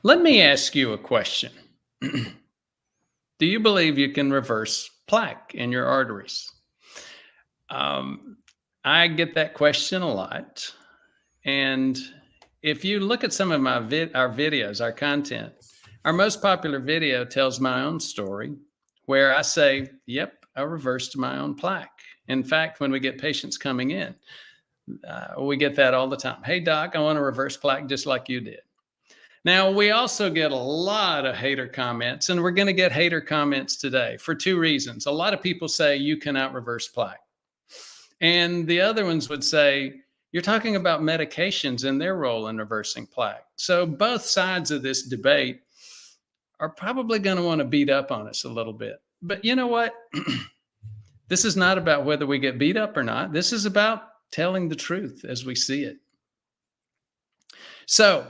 Let me ask you a question. Do you believe you can reverse plaque in your arteries? Um, I get that question a lot. And if you look at some of our videos, our content, our most popular video tells my own story where I say, yep, I reversed my own plaque. In fact, when we get patients coming in, we get that all the time. Hey, doc, I want to reverse plaque just like you did. Now, we also get a lot of hater comments, and we're going to get hater comments today for two reasons. A lot of people say you cannot reverse plaque. And the other ones would say, you're talking about medications and their role in reversing plaque. So both sides of this debate are probably going to want to beat up on us a little bit. But you know what? This is not about whether we get beat up or not. This is about telling the truth as we see it. So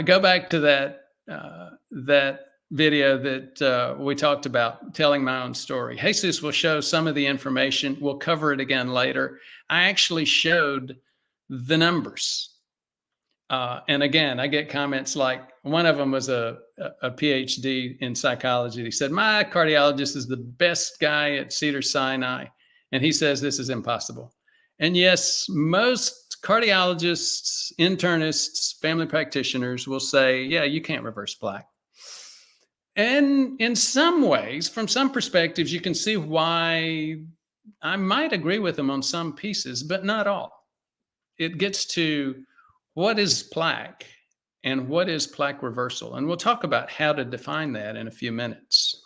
go back to that video that we talked about, telling my own story. Jesus will show some of the information. We'll cover it again later. I actually showed the numbers. And again, I get comments like, one of them was a PhD in psychology. He said, my cardiologist is the best guy at Cedars-Sinai, and he says this is impossible. And yes, most cardiologists, internists, family practitioners will say, yeah, you can't reverse plaque. And in some ways, from some perspectives, you can see why I might agree with them on some pieces, but not all. It gets to what is plaque and what is plaque reversal. And we'll talk about how to define that in a few minutes.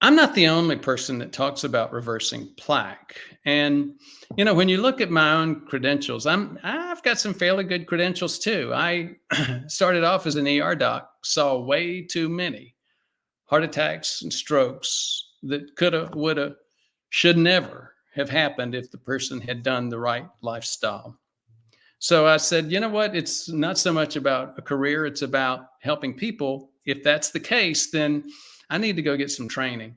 I'm not the only person that talks about reversing plaque. And, you know, when you look at my own credentials, I've got some fairly good credentials too. I started off as an ER doc, saw way too many heart attacks and strokes that coulda, woulda, should never have happened if the person had done the right lifestyle. So I said, you know what? It's not so much about a career. It's about helping people. If that's the case, then I need to go get some training.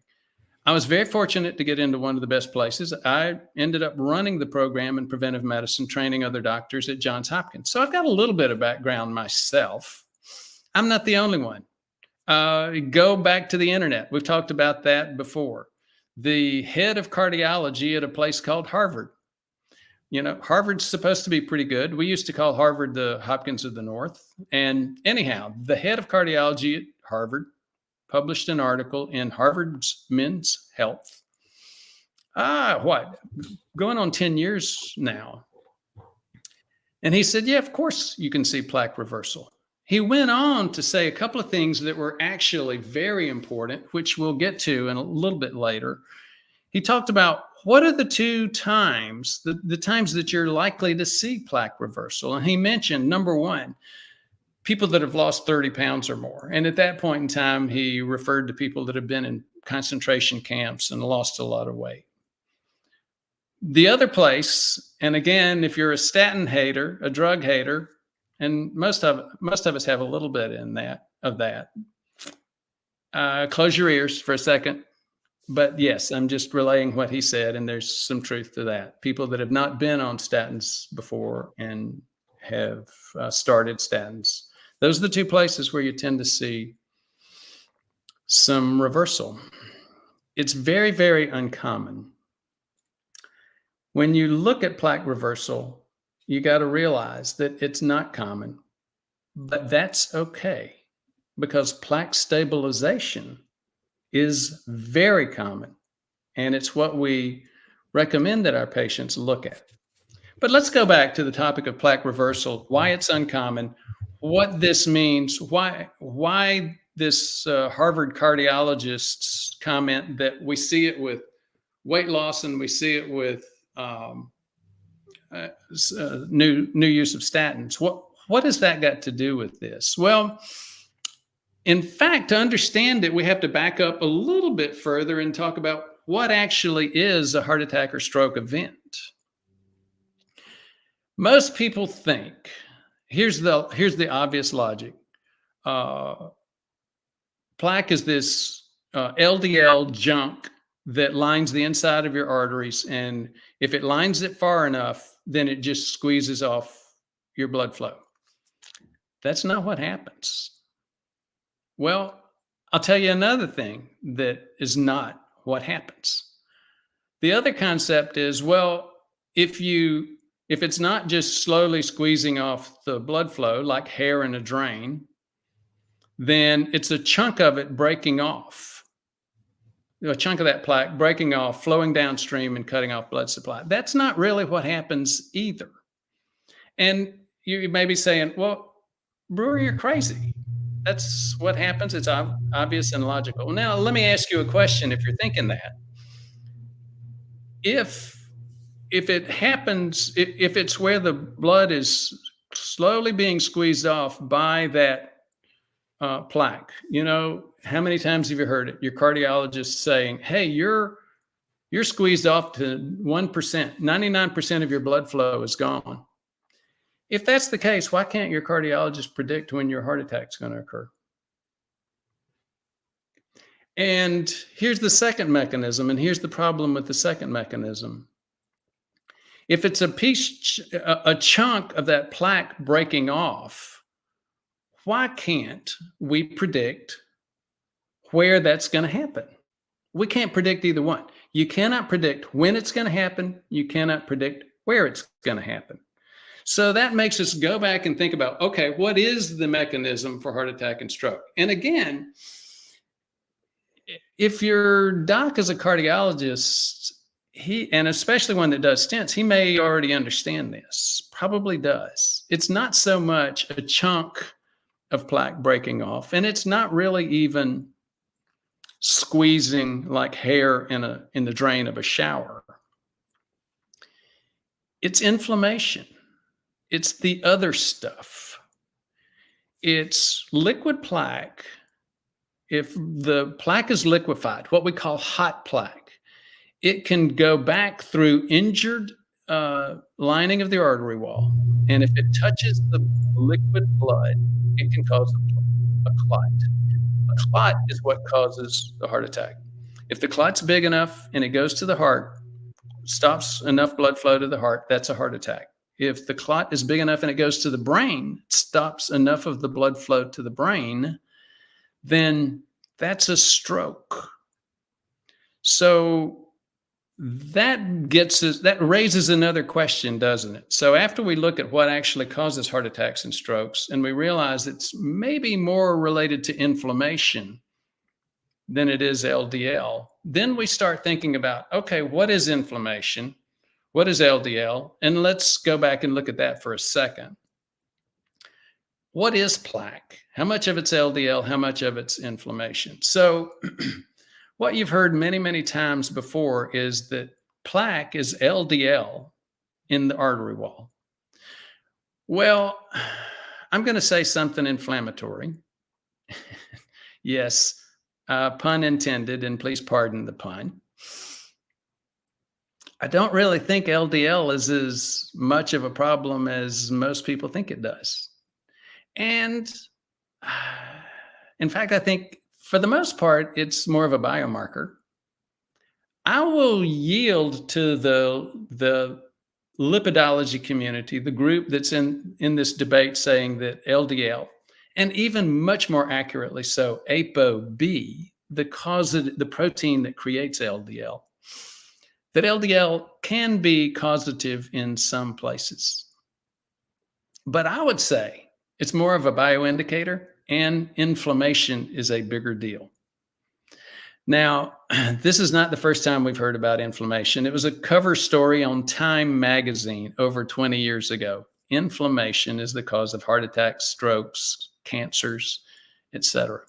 I was very fortunate to get into one of the best places. I ended up running the program in preventive medicine, training other doctors at Johns Hopkins. So I've got a little bit of background myself. I'm not the only one. Go back to the internet. We've talked about that before. The head of cardiology at a place called Harvard. You know, Harvard's supposed to be pretty good. We used to call Harvard the Hopkins of the North. And anyhow, the head of cardiology at Harvard published an article in Harvard's Men's Health. Going on 10 years now. And he said, yeah, of course you can see plaque reversal. He went on to say a couple of things that were actually very important, which we'll get to in a little bit later. He talked about what are the two times, the times that you're likely to see plaque reversal. And he mentioned, number one, people that have lost 30 pounds or more. And at that point in time, he referred to people that have been in concentration camps and lost a lot of weight. The other place, and again, if you're a statin hater, a drug hater, and most of us have a little bit of that. Close your ears for a second. But yes, I'm just relaying what he said, and there's some truth to that. People that have not been on statins before and have started statins. Those are the two places where you tend to see some reversal. It's very, very uncommon. When you look at plaque reversal, you got to realize that it's not common, but that's okay because plaque stabilization is very common, and it's what we recommend that our patients look at. But let's go back to the topic of plaque reversal, why it's uncommon, what this means, why this Harvard cardiologist's comment that we see it with weight loss and we see it with new use of statins. What has that got to do with this? Well, in fact, to understand it, we have to back up a little bit further and talk about what actually is a heart attack or stroke event. Most people think, here's the obvious logic. Plaque is this LDL junk that lines the inside of your arteries, and if it lines it far enough, then it just squeezes off your blood flow. That's not what happens. Well, I'll tell you another thing that is not what happens. The other concept is, well, if you if it's not just slowly squeezing off the blood flow like hair in a drain, then it's a chunk of it breaking off. A chunk of that plaque breaking off, flowing downstream and cutting off blood supply. That's not really what happens either. And you may be saying, well, Brewer, you're crazy. That's what happens. It's obvious and logical. Now, let me ask you a question if you're thinking that. If if it happens, if it's where the blood is slowly being squeezed off by that plaque, how many times have you heard it? Your cardiologist saying, "Hey, you're squeezed off to 1%. 99% of your blood flow is gone." If that's the case, why can't your cardiologist predict when your heart attack is going to occur? And here's the second mechanism, and here's the problem with the second mechanism. If it's a chunk of that plaque breaking off, why can't we predict where that's going to happen? We can't predict either one. You cannot predict when it's going to happen. You cannot predict where it's going to happen. So that makes us go back and think about, okay, what is the mechanism for heart attack and stroke? And again, if your doc is a cardiologist, and especially one that does stents, he may already understand this, probably does. It's not so much a chunk of plaque breaking off, and it's not really even squeezing like hair in the drain of a shower. It's inflammation. It's the other stuff. It's liquid plaque. If the plaque is liquefied, what we call hot plaque, it can go back through injured lining of the artery wall. And if it touches the liquid blood, it can cause a clot. A clot is what causes the heart attack. If the clot's big enough and it goes to the heart, stops enough blood flow to the heart, that's a heart attack. If the clot is big enough and it goes to the brain, stops enough of the blood flow to the brain, then that's a stroke. So that raises another question, doesn't it? So after we look at what actually causes heart attacks and strokes, and we realize it's maybe more related to inflammation than it is LDL, then we start thinking about, okay, what is inflammation? What is LDL? And let's go back and look at that for a second. What is plaque? How much of it's LDL? How much of it's inflammation? So what you've heard many, many times before is that plaque is LDL in the artery wall. Well, I'm going to say something inflammatory. Yes, pun intended, and please pardon the pun. I don't really think LDL is as much of a problem as most people think it does. And in fact, I think for the most part, it's more of a biomarker. I will yield to the lipidology community, the group that's in this debate saying that LDL, and even much more accurately so, ApoB, the protein that creates LDL, that LDL can be causative in some places. But I would say it's more of a bioindicator, and inflammation is a bigger deal. Now, this is not the first time we've heard about inflammation. It was a cover story on Time magazine over 20 years ago. Inflammation is the cause of heart attacks, strokes, cancers, etc.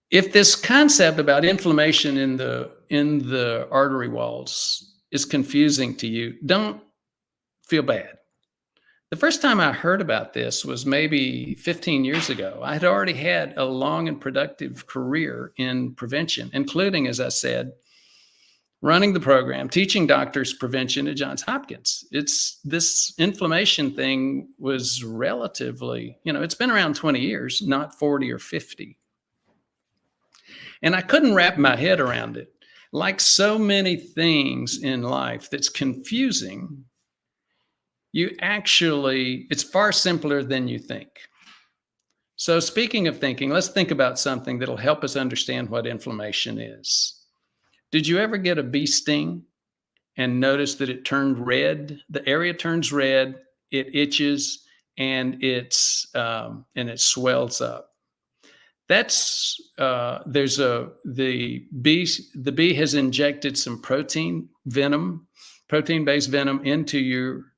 If this concept about inflammation in the artery walls is confusing to you, don't feel bad. The first time I heard about this was maybe 15 years ago. I had already had a long and productive career in prevention, including, as I said, running the program, teaching doctors prevention at Johns Hopkins. This inflammation thing was relatively, it's been around 20 years, not 40 or 50. And I couldn't wrap my head around it. Like so many things in life that's confusing, it's far simpler than you think. So speaking of thinking, let's think about something that'll help us understand what inflammation is. Did you ever get a bee sting and notice that it turned red? The area turns red, it itches, and it swells up. That's there's a the bee has injected some protein-based venom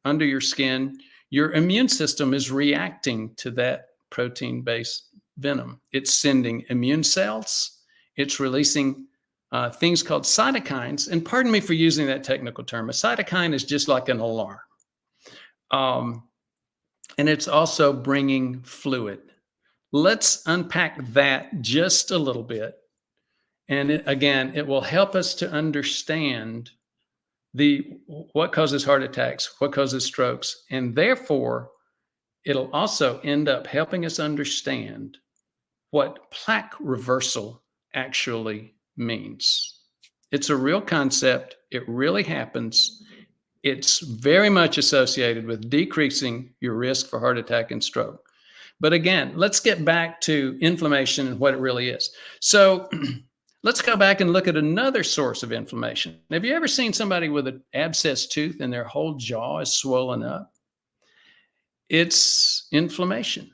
under your skin. Your immune system is reacting to that protein-based venom. It's sending immune cells. It's releasing things called cytokines. And pardon me for using that technical term. A cytokine is just like an alarm. And it's also bringing fluid. Let's unpack that just a little bit. And it will help us to understand what causes heart attacks, what causes strokes, and therefore it'll also end up helping us understand what plaque reversal actually means. It's a real concept. It really happens. It's very much associated with decreasing your risk for heart attack and stroke. But again, let's get back to inflammation and what it really is. So let's go back and look at another source of inflammation. Have you ever seen somebody with an abscessed tooth and their whole jaw is swollen up? It's inflammation.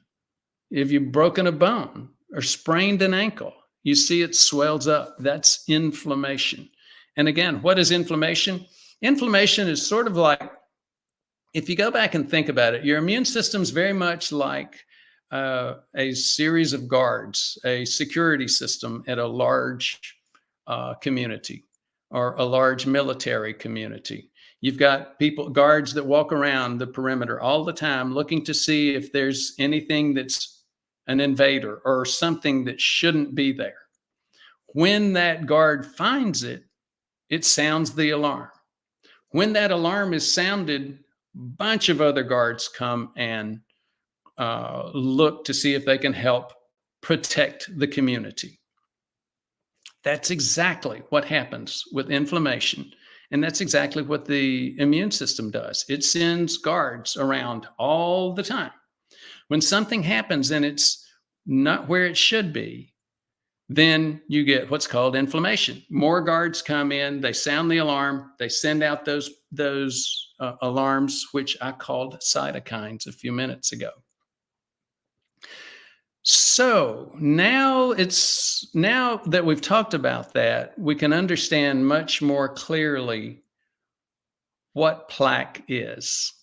If you've broken a bone or sprained an ankle, you see it swells up. That's inflammation. And again, what is inflammation? Inflammation is sort of like, if you go back and think about it, your immune system is very much like a series of guards, a security system at a large community or a large military community. You've got guards that walk around the perimeter all the time looking to see if there's anything that's an invader or something that shouldn't be there. When that guard finds it, it sounds the alarm. When that alarm is sounded, a bunch of other guards come and look to see if they can help protect the community. That's exactly what happens with inflammation. And that's exactly what the immune system does. It sends guards around all the time. When something happens and it's not where it should be, then you get what's called inflammation. More guards come in, they sound the alarm, they send out those alarms, which I called cytokines a few minutes ago. So now that we've talked about that, we can understand much more clearly what plaque is.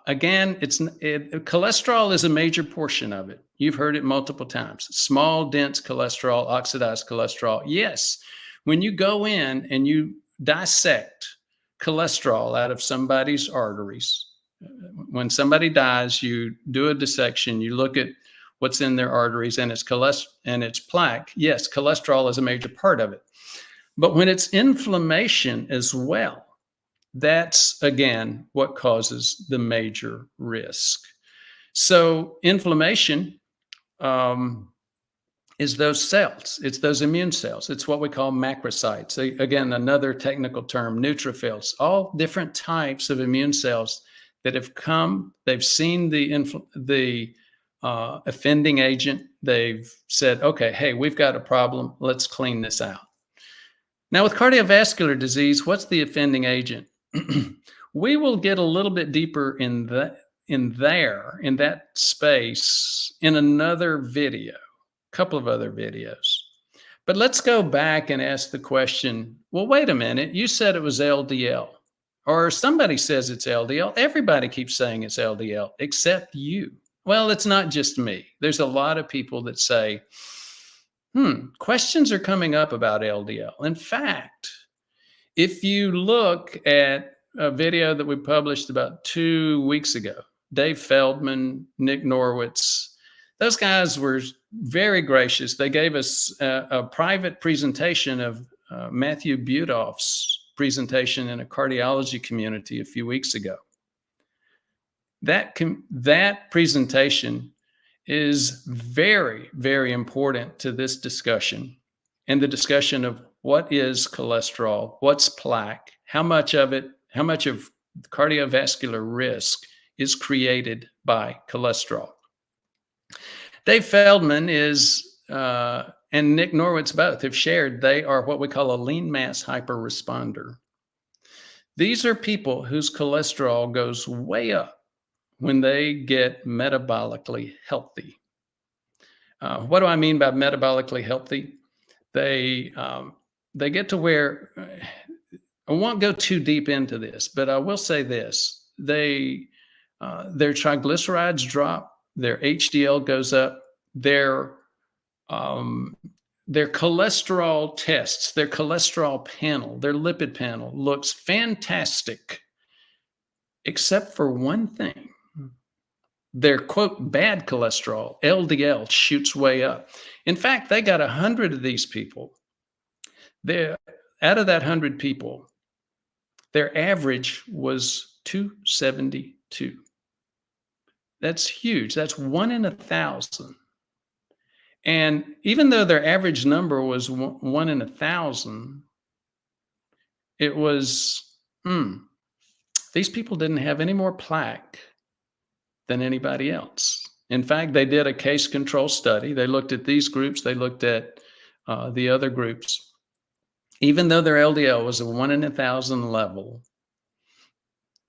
Again, cholesterol is a major portion of it. You've heard it multiple times. Small, dense cholesterol, oxidized cholesterol. Yes, when you go in and you dissect cholesterol out of somebody's arteries, when somebody dies, you do a dissection, you look at what's in their arteries, and it's plaque. Yes, cholesterol is a major part of it. But when it's inflammation as well, that's, again, what causes the major risk. So inflammation is those cells. It's those immune cells. It's what we call macrocytes. Again, another technical term, neutrophils, all different types of immune cells that have come, they've seen the offending agent. They've said, okay, hey, we've got a problem. Let's clean this out. Now, with cardiovascular disease, what's the offending agent? We will get a little bit deeper in that space in another video, a couple of other videos. But let's go back and ask the question, well, wait a minute, you said it was LDL, or somebody says it's LDL. Everybody keeps saying it's LDL, except you. Well, it's not just me. There's a lot of people that say, questions are coming up about LDL. In fact, if you look at a video that we published about 2 weeks ago, Dave Feldman, Nick Norwitz, those guys were very gracious. They gave us a private presentation of Matthew Butoff's presentation in a cardiology community a few weeks ago. That presentation is very, very important to this discussion and the discussion of what is cholesterol, what's plaque, how much of cardiovascular risk is created by cholesterol. Dave Feldman and Nick Norwitz both have shared they are what we call a lean mass hyperresponder. These are people whose cholesterol goes way up when they get metabolically healthy. What do I mean by metabolically healthy? They get to where I won't go too deep into this, but I will say this: their triglycerides drop, their HDL goes up, their cholesterol tests, their cholesterol panel, their lipid panel looks fantastic, except for one thing. Their quote bad cholesterol, LDL, shoots way up. In fact, they got 100 of these people. Out of that 100 people, their average was 272. That's huge. That's 1 in 1,000. And even though their average number was 1 in 1,000, it was, these people didn't have any more plaque than anybody else. In fact, they did a case control study. They looked at these groups. They looked at the other groups. Even though their LDL was a 1 in 1,000 level,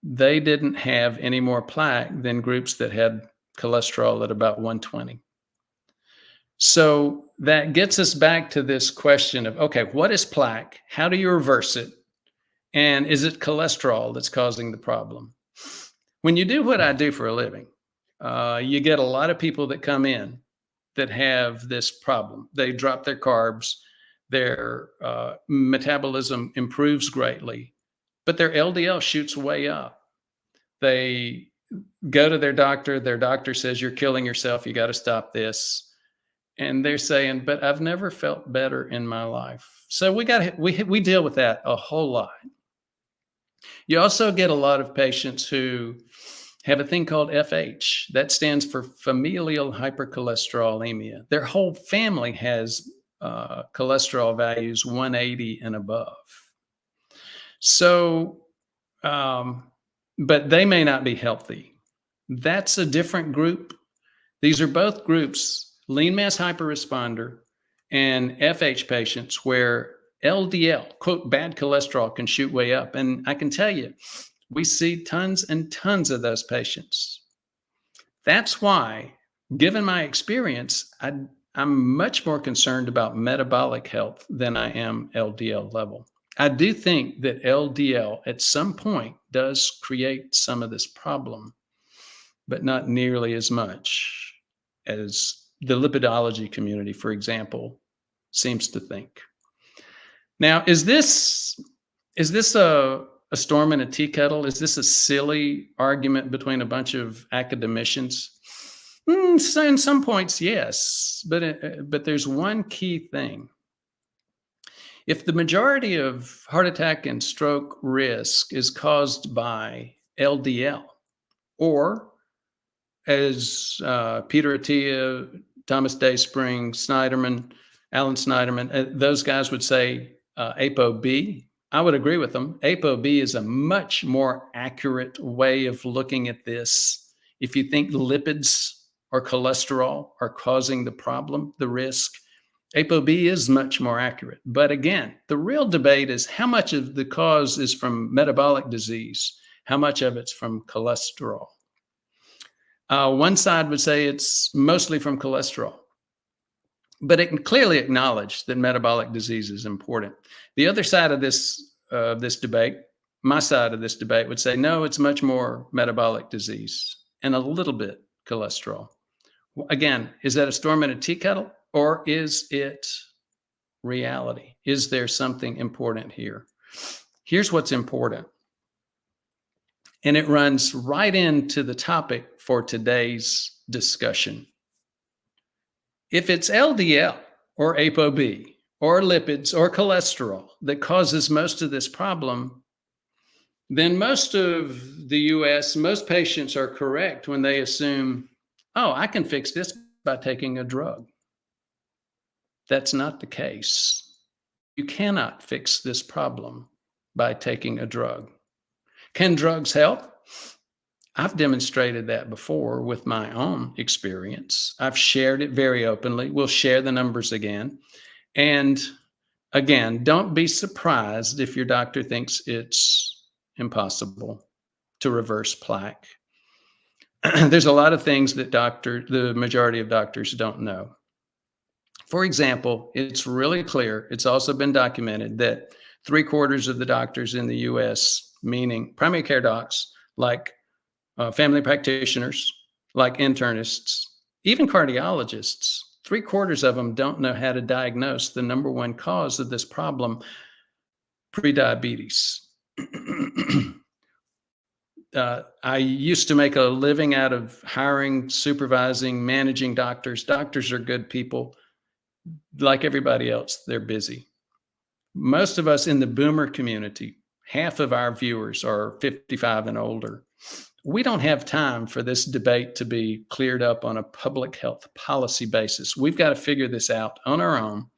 they didn't have any more plaque than groups that had cholesterol at about 120. So that gets us back to this question of, okay, what is plaque? How do you reverse it? And is it cholesterol that's causing the problem? When you do what I do for a living, you get a lot of people that come in that have this problem. They drop their carbs, their metabolism improves greatly, but their LDL shoots way up. They go to their doctor says, you're killing yourself, you got to stop this. And they're saying, but I've never felt better in my life. So we deal with that a whole lot. You also get a lot of patients who have a thing called FH. That stands for familial hypercholesterolemia. Their whole family has cholesterol values 180 and above. So, but they may not be healthy. That's a different group. These are both groups, lean mass hyperresponder and FH patients, where LDL, quote, bad cholesterol can shoot way up. And I can tell you, we see tons and tons of those patients. That's why, given my experience, I'm much more concerned about metabolic health than I am LDL level. I do think that LDL at some point does create some of this problem, but not nearly as much as the lipidology community, for example, seems to think. Now, is this a storm in a tea kettle? Is this a silly argument between a bunch of academicians? So in some points, yes, but there's one key thing. If the majority of heart attack and stroke risk is caused by LDL, or as Peter Attia, Thomas Dayspring, Snyderman, Alan Snyderman, those guys would say ApoB. I would agree with them. ApoB is a much more accurate way of looking at this. If you think lipids or cholesterol are causing the problem, the risk, ApoB is much more accurate. But again, the real debate is how much of the cause is from metabolic disease, how much of it's from cholesterol. One side would say it's mostly from cholesterol, but it can clearly acknowledge that metabolic disease is important. The other side of this debate, my side of this debate, would say, no, it's much more metabolic disease and a little bit cholesterol. Again, is that a storm in a tea kettle, or is it reality? Is there something important here? Here's what's important. And it runs right into the topic for today's discussion. If it's LDL or ApoB or lipids or cholesterol that causes most of this problem, then most of the US, most patients are correct when they assume, oh, I can fix this by taking a drug. That's not the case. You cannot fix this problem by taking a drug. Can drugs help? I've demonstrated that before with my own experience. I've shared it very openly. We'll share the numbers again. And again, don't be surprised if your doctor thinks it's impossible to reverse plaque. There's a lot of things that the majority of doctors don't know. For example, it's really clear, it's also been documented that 3/4 of the doctors in the US, meaning primary care docs, like family practitioners, like internists, even cardiologists, 3/4 of them don't know how to diagnose the number one cause of this problem, prediabetes. I used to make a living out of hiring, supervising, managing doctors. Doctors are good people. Like everybody else, they're busy. Most of us in the boomer community, half of our viewers are 55 and older. We don't have time for this debate to be cleared up on a public health policy basis. We've got to figure this out on our own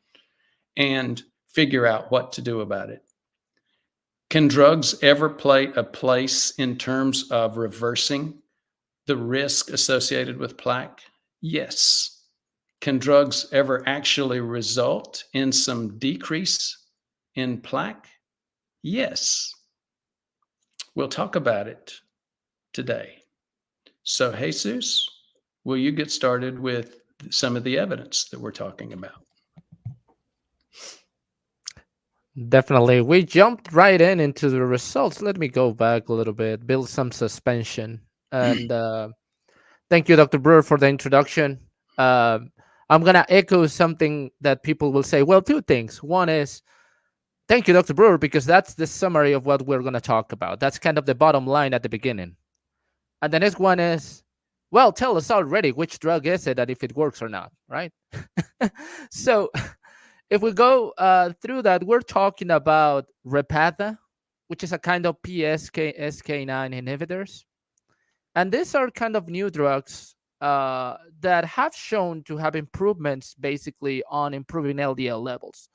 and figure out what to do about it. Can drugs ever play a place in terms of reversing the risk associated with plaque? Yes. Can drugs ever actually result in some decrease in plaque? Yes. We'll talk about it today. So, Jesus, will you get started with some of the evidence that we're talking about? Definitely. We jumped right into the results. Let me go back a little bit, build some suspension. And thank you, Dr. Brewer, for the introduction. I'm going to echo something that people will say. Well, two things. One is, thank you, Dr. Brewer, because that's the summary of what we're going to talk about. That's kind of the bottom line at the beginning. And the next one is, well, tell us already which drug is it and if it works or not, right? So if we go through that, we're talking about Repatha, which is a kind of PCSK9 inhibitors. And these are kind of new drugs that have shown to have improvements basically on improving LDL levels.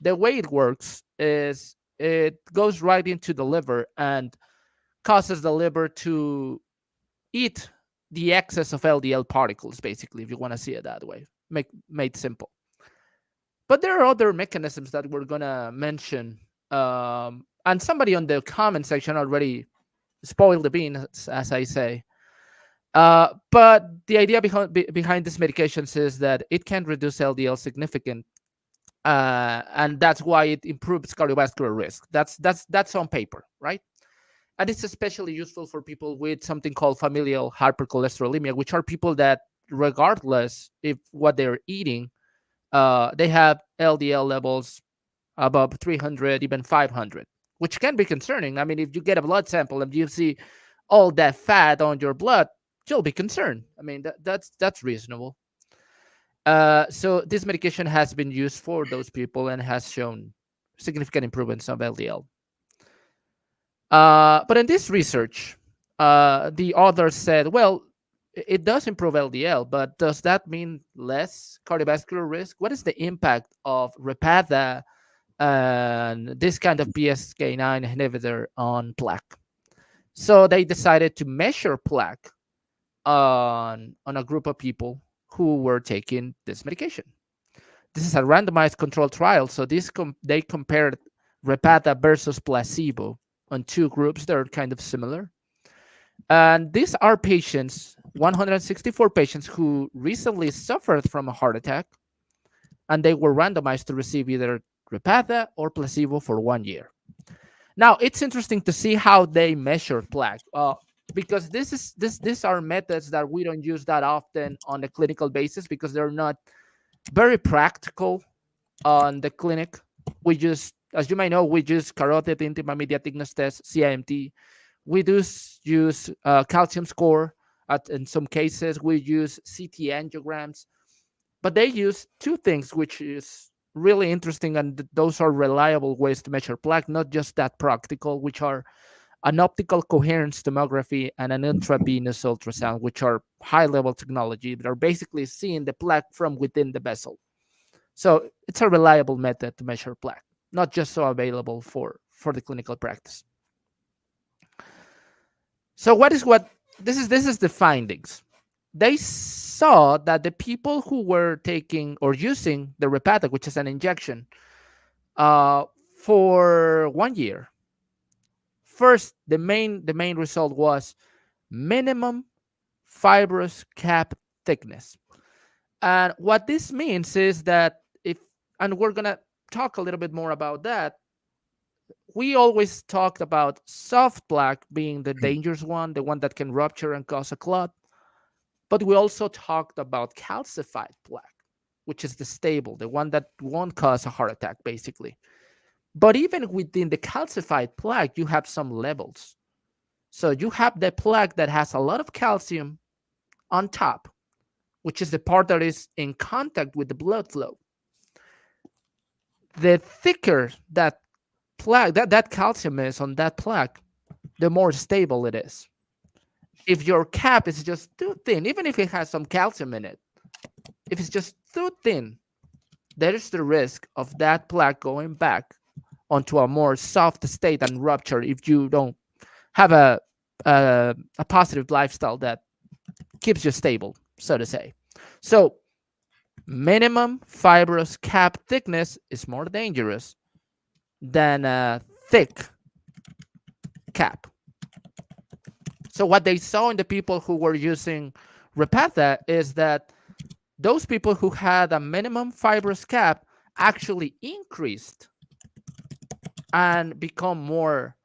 The way it works is it goes right into the liver and causes the liver to eat the excess of LDL particles, basically, if you want to see it that way, made simple. But there are other mechanisms that we're going to mention. And somebody on the comment section already spoiled the beans, as I say. But the idea behind these medications is that it can reduce LDL significant, and that's why it improves cardiovascular risk. That's on paper, right? And it's especially useful for people with something called familial hypercholesterolemia, which are people that, regardless if what they're eating, they have LDL levels above 300, even 500, which can be concerning. I mean, if you get a blood sample and you see all that fat on your blood, you'll be concerned. I mean, that's reasonable. So this medication has been used for those people and has shown significant improvements of LDL. But in this research, the authors said, well, it does improve LDL, but does that mean less cardiovascular risk? What is the impact of Repatha and this kind of PCSK9 inhibitor on plaque? So they decided to measure plaque on a group of people who were taking this medication. This is a randomized controlled trial. So they compared Repatha versus placebo on two groups that are kind of similar. And these are patients, 164 patients who recently suffered from a heart attack, and they were randomized to receive either Repatha or placebo for 1 year. Now, it's interesting to see how they measure plaque, because these are methods that we don't use that often on a clinical basis because they're not very practical on the clinic. We just, as you might know, we use carotid intima media thickness test, CIMT. We do use calcium score. In some cases, we use CT angiograms. But they use two things, which is really interesting, and those are reliable ways to measure plaque, not just that practical, which are an optical coherence tomography and an intravenous ultrasound, which are high-level technology that are basically seeing the plaque from within the vessel. So it's a reliable method to measure plaque, not just so available for the clinical practice. So what this is the findings. They saw that the people who were taking or using the Repatha, which is an injection, uh, for 1 year, first the main result was minimum fibrous cap thickness. And what this means is that if, and we're gonna talk a little bit more about that, we always talked about soft plaque being the dangerous one, the one that can rupture and cause a clot. But we also talked about calcified plaque, which is the stable, the one that won't cause a heart attack, basically. But even within the calcified plaque, you have some levels. So you have the plaque that has a lot of calcium on top, which is the part that is in contact with the blood flow. The thicker that plaque, that calcium is on that plaque, the more stable it is. If your cap is just too thin, even if it has some calcium in it, if it's just too thin, there is the risk of that plaque going back onto a more soft state and rupture if you don't have a positive lifestyle that keeps you stable, so to say. So minimum fibrous cap thickness is more dangerous than a thick cap. So what they saw in the people who were using Repatha is that those people who had a minimum fibrous cap actually increased and become more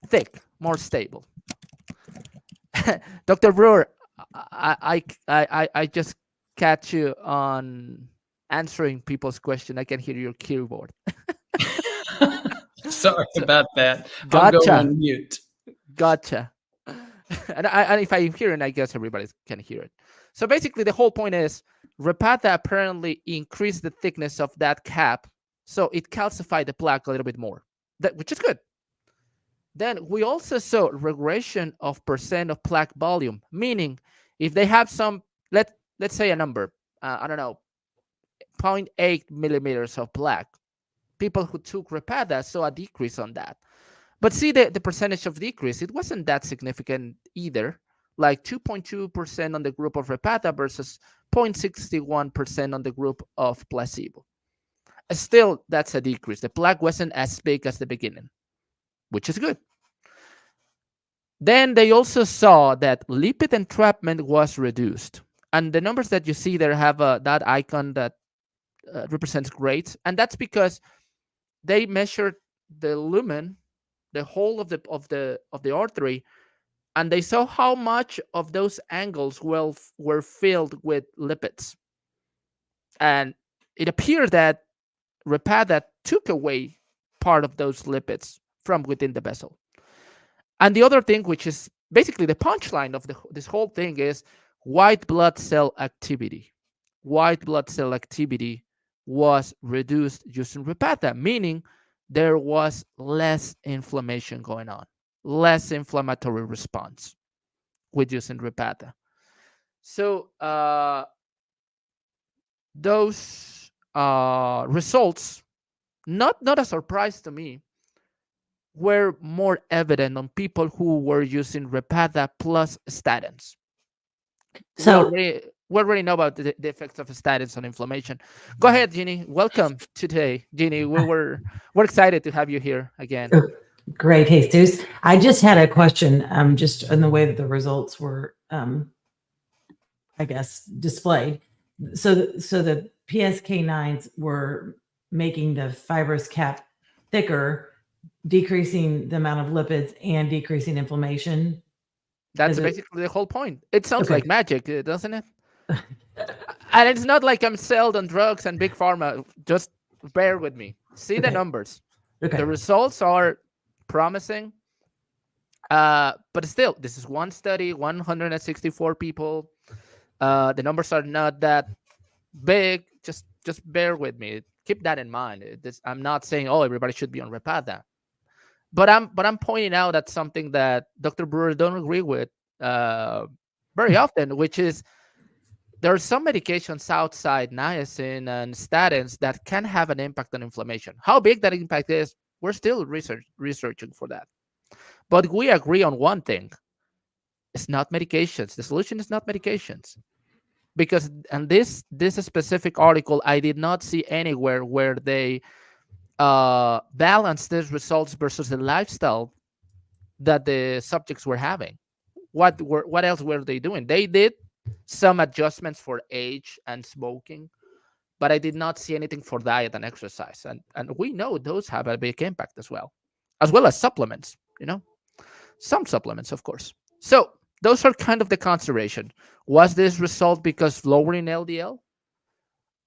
thick, more stable. Dr. Brewer, I just catch you on answering people's question. I can hear your keyboard. Sorry So, about that. I'll go gotcha, on mute. gotcha. And if I hear it, I guess everybody can hear it. So basically, the whole point is Repatha apparently increased the thickness of that cap, so it calcified the plaque a little bit more, which is good. Then we also saw regression of percent of plaque volume, meaning if they have some, let's say a number, I don't know, 0.8 millimeters of plaque, people who took Repatha saw a decrease on that. But see the percentage of decrease, it wasn't that significant either, like 2.2% on the group of Repatha versus 0.61% on the group of placebo. Still, that's a decrease. The plaque wasn't as big as the beginning, which is good. Then they also saw that lipid entrapment was reduced. And the numbers that you see there have that icon that represents grades. And that's because they measured the lumen, the whole of the artery, and they saw how much of those angles were filled with lipids. And it appeared that Repatha took away part of those lipids from within the vessel. And the other thing, which is basically the punchline of this whole thing, is white blood cell activity. White blood cell activity was reduced using Repatha, meaning there was less inflammation going on, less inflammatory response with using Repatha. So those results, not a surprise to me, were more evident on people who were using Repatha plus statins. So, We already know about the effects of statins on inflammation. Go ahead, Jeannie. Welcome today, Jeannie. We're excited to have you here again. great, Jesus. I just had a question, just in the way that the results were, I guess, displayed. So the PSK9s were making the fibrous cap thicker, decreasing the amount of lipids and decreasing inflammation. That's basically the whole point. It sounds Okay. like magic, doesn't it? And it's not like I'm sold on drugs and big pharma. Just bear with me. See the Okay. numbers. Okay. The results are promising. But still, this is one study, 164 people. The numbers are not that big. Just bear with me. Keep that in mind. I'm not saying, oh, everybody should be on Repatha. But I'm pointing out at something that Dr. Brewer don't agree with very often, which is there are some medications outside niacin and statins that can have an impact on inflammation. How big that impact is, we're still researching for that. But we agree on one thing. It's not medications. The solution is not medications. Because and this specific article, I did not see anywhere where they balance these results versus the lifestyle that the subjects were having. What else were they doing? They did some adjustments for age and smoking, but I did not see anything for diet and exercise. And we know those have a big impact as well as supplements, some supplements, of course. So those are kind of the consideration. Was this result because lowering LDL?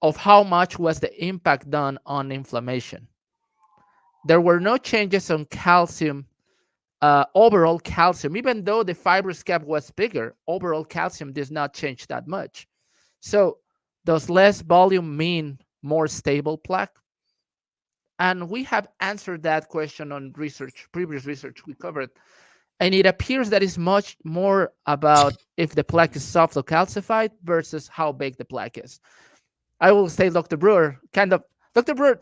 Of how much was the impact done on inflammation? There were no changes on calcium, overall calcium. Even though the fibrous cap was bigger, overall calcium does not change that much. So does less volume mean more stable plaque? And we have answered that question on previous research we covered. And it appears that it's much more about if the plaque is soft or calcified versus how big the plaque is. I will say, Dr. Brewer, Dr. Brewer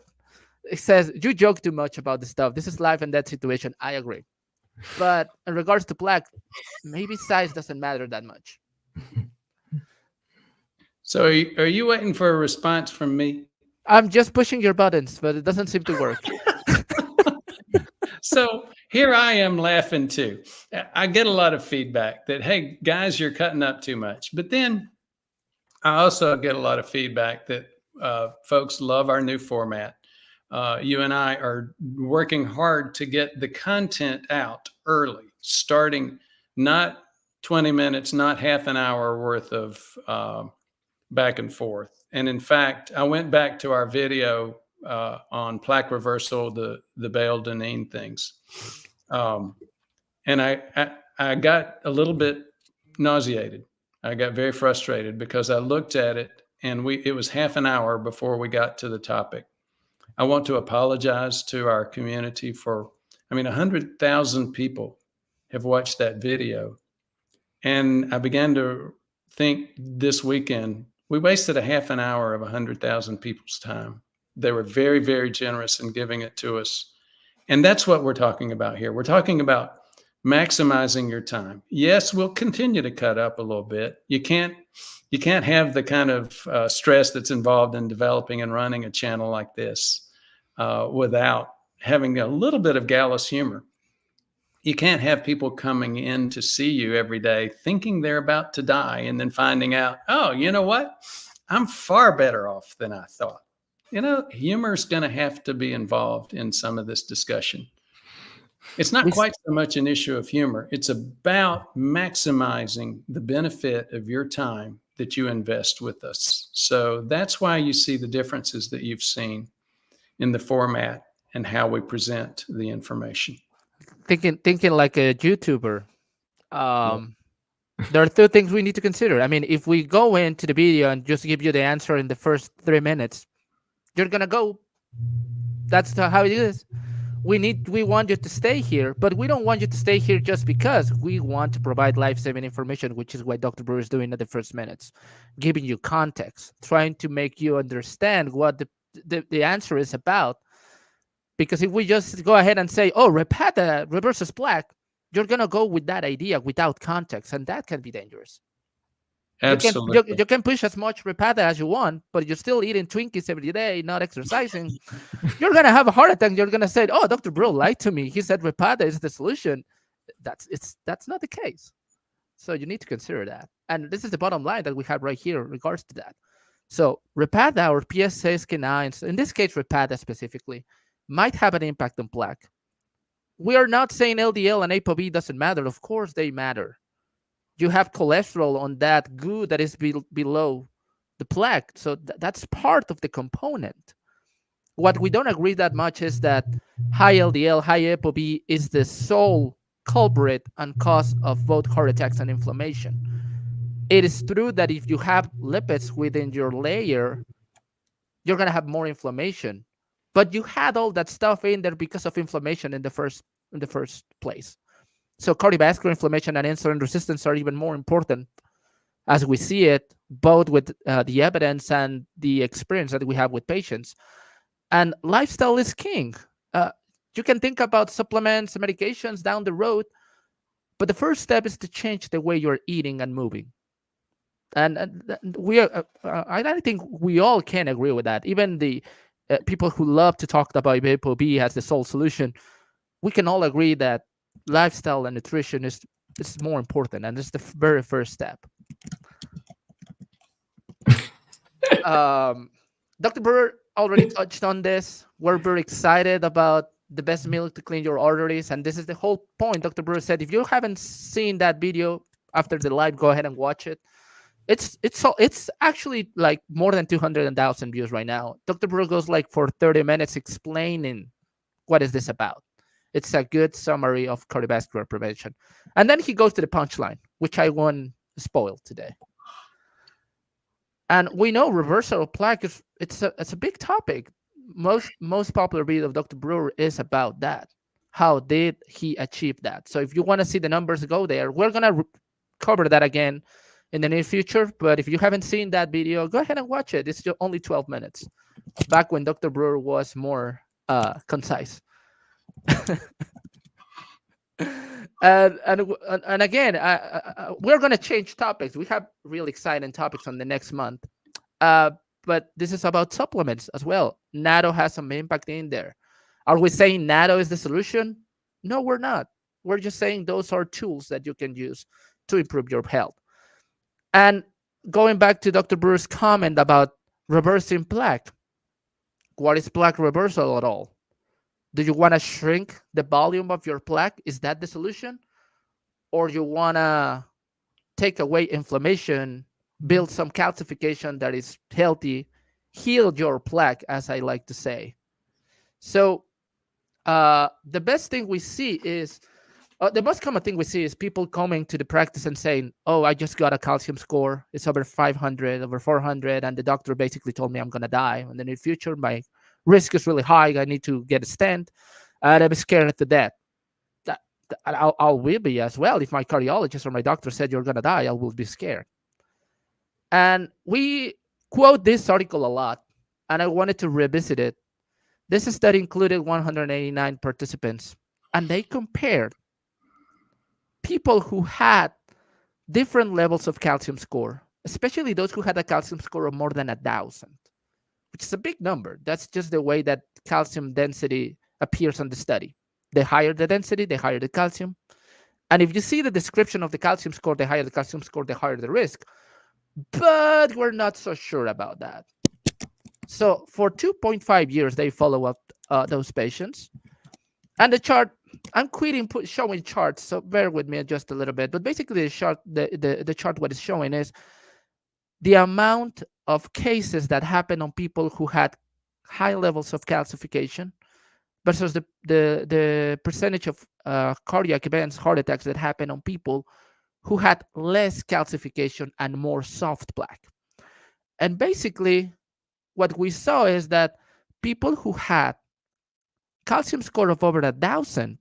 says, you joke too much about this stuff. This is life and death situation. I agree. But in regards to plaque, maybe size doesn't matter that much. So are you waiting for a response from me? I'm just pushing your buttons, but it doesn't seem to work. So here I am laughing too. I get a lot of feedback that, hey, guys, you're cutting up too much. But then I also get a lot of feedback that folks love our new format. You and I are working hard to get the content out early, starting not 20 minutes, not half an hour worth of back and forth. And in fact, I went back to our video on plaque reversal, the Bale-Denine things. And I got a little bit nauseated. I got very frustrated because I looked at it and it was half an hour before we got to the topic. I want to apologize to our community 100,000 people have watched that video. And I began to think this weekend, we wasted a half an hour of 100,000 people's time. They were very, very generous in giving it to us. And that's what we're talking about here. We're talking about maximizing your time. Yes, we'll continue to cut up a little bit. You can't have the kind of stress that's involved in developing and running a channel like this without having a little bit of gallus humor. You can't have people coming in to see you every day thinking they're about to die and then finding out, oh, you know what? I'm far better off than I thought. Humor is going to have to be involved in some of this discussion. It's not quite so much an issue of humor. It's about maximizing the benefit of your time that you invest with us. So that's why you see the differences that you've seen in the format and how we present the information. Thinking like a YouTuber, there are two things we need to consider. I mean, if we go into the video and just give you the answer in the first 3 minutes, you're gonna go. That's how it is. We want you to stay here, but we don't want you to stay here just because we want to provide life-saving information, which is what Dr. Brewer is doing at the first minutes, giving you context, trying to make you understand what the answer is about. Because if we just go ahead and say, oh, Repata reverses plaque, you're going to go with that idea without context, and that can be dangerous. Absolutely. You can push as much Repata as you want, but you're still eating Twinkies every day, not exercising. You're going to have a heart attack. You're going to say, oh, Dr. Brewer lied to me. He said Repata is the solution. That's not the case. So you need to consider that. And this is the bottom line that we have right here in regards to that. So Repata or PCSK9s, in this case, Repata specifically, might have an impact on plaque. We are not saying LDL and ApoB doesn't matter. Of course they matter. You have cholesterol on that goo that is below the plaque. So that's part of the component. What we don't agree that much is that high LDL, high ApoB is the sole culprit and cause of both heart attacks and inflammation. It is true that if you have lipids within your layer, you're going to have more inflammation. But you had all that stuff in there because of inflammation in the first place. So cardiovascular inflammation and insulin resistance are even more important as we see it, both with the evidence and the experience that we have with patients. And lifestyle is king. You can think about supplements, medications down the road, But the first step is to change the way you're eating and moving. And we are, I think we all can agree with that. Even the people who love to talk about ApoB as the sole solution, we can all agree that lifestyle and nutrition is more important, and it's the very first step. Dr. Brewer already touched on this. We're very excited about the best meal to clean your arteries, and this is the whole point. Dr. Brewer said, if you haven't seen that video after the live, go ahead and watch it. It's actually like more than 200,000 views right now. Dr. Brewer goes like for 30 minutes explaining what is this about. It's a good summary of cardiovascular prevention. And then he goes to the punchline, which I won't spoil today. And we know reversal of plaque it's a big topic. Most popular video of Dr. Brewer is about that. How did he achieve that? So if you want to see the numbers, go there. We're gonna cover that again in the near future. But if you haven't seen that video, go ahead and watch it. It's just only 12 minutes. Back when Dr. Brewer was more concise. and again, we're going to change topics. We have really exciting topics on the next month. But this is about supplements as well. natto has some impact in there. Are we saying natto is the solution? No, we're not. We're just saying those are tools that you can use to improve your health. And going back to Dr. Brewer's comment about reversing plaque, what is plaque reversal at all? Do you want to shrink the volume of your plaque? Is that the solution? Or you want to take away inflammation, build some calcification that is healthy, heal your plaque, as I like to say. So the best thing we see is, the most common thing we see is people coming to the practice and saying, oh, I just got a calcium score. It's over 500, over 400. And the doctor basically told me I'm going to die. And in the future, my risk is really high. I need to get a stent. And I'm scared to death. I will be as well. If my cardiologist or my doctor said you're going to die, I will be scared. And we quote this article a lot. And I wanted to revisit it. This study included 189 participants. And they compared people who had different levels of calcium score, especially those who had a calcium score of more than 1,000, which is a big number. That's just the way that calcium density appears on the study. The higher the density, the higher the calcium. And if you see the description of the calcium score, the higher the calcium score, the higher the risk. But we're not so sure about that. So for 2.5 years, they follow up those patients. And the chart, I'm showing charts, so bear with me just a little bit. But basically, the chart, what it's showing is the amount of cases that happen on people who had high levels of calcification versus the percentage of cardiac events, heart attacks that happen on people who had less calcification and more soft plaque. And basically, what we saw is that people who had calcium score of over 1,000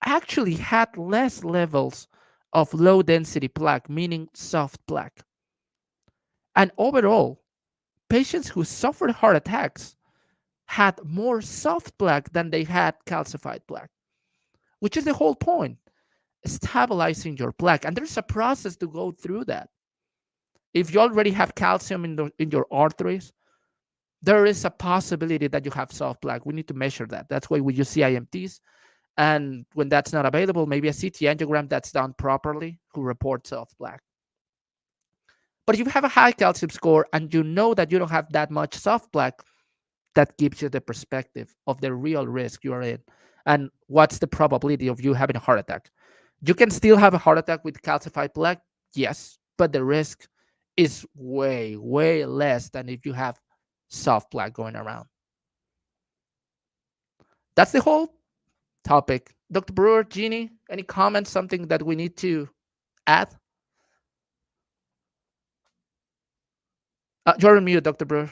actually had less levels of low density plaque, meaning soft plaque. And overall, patients who suffered heart attacks had more soft plaque than they had calcified plaque, which is the whole point, stabilizing your plaque. And there's a process to go through that. If you already have calcium in your arteries, there is a possibility that you have soft plaque. We need to measure that. That's why we use CIMTs. And when that's not available, maybe a CT angiogram that's done properly who reports soft plaque. But if you have a high calcium score and you know that you don't have that much soft plaque, that gives you the perspective of the real risk you are in and what's the probability of you having a heart attack. You can still have a heart attack with calcified plaque, yes, but the risk is way, way less than if you have soft plaque going around. That's the whole topic. Dr. Brewer, Jeannie, any comments, something that we need to add? You're on mute, Dr. Brewer.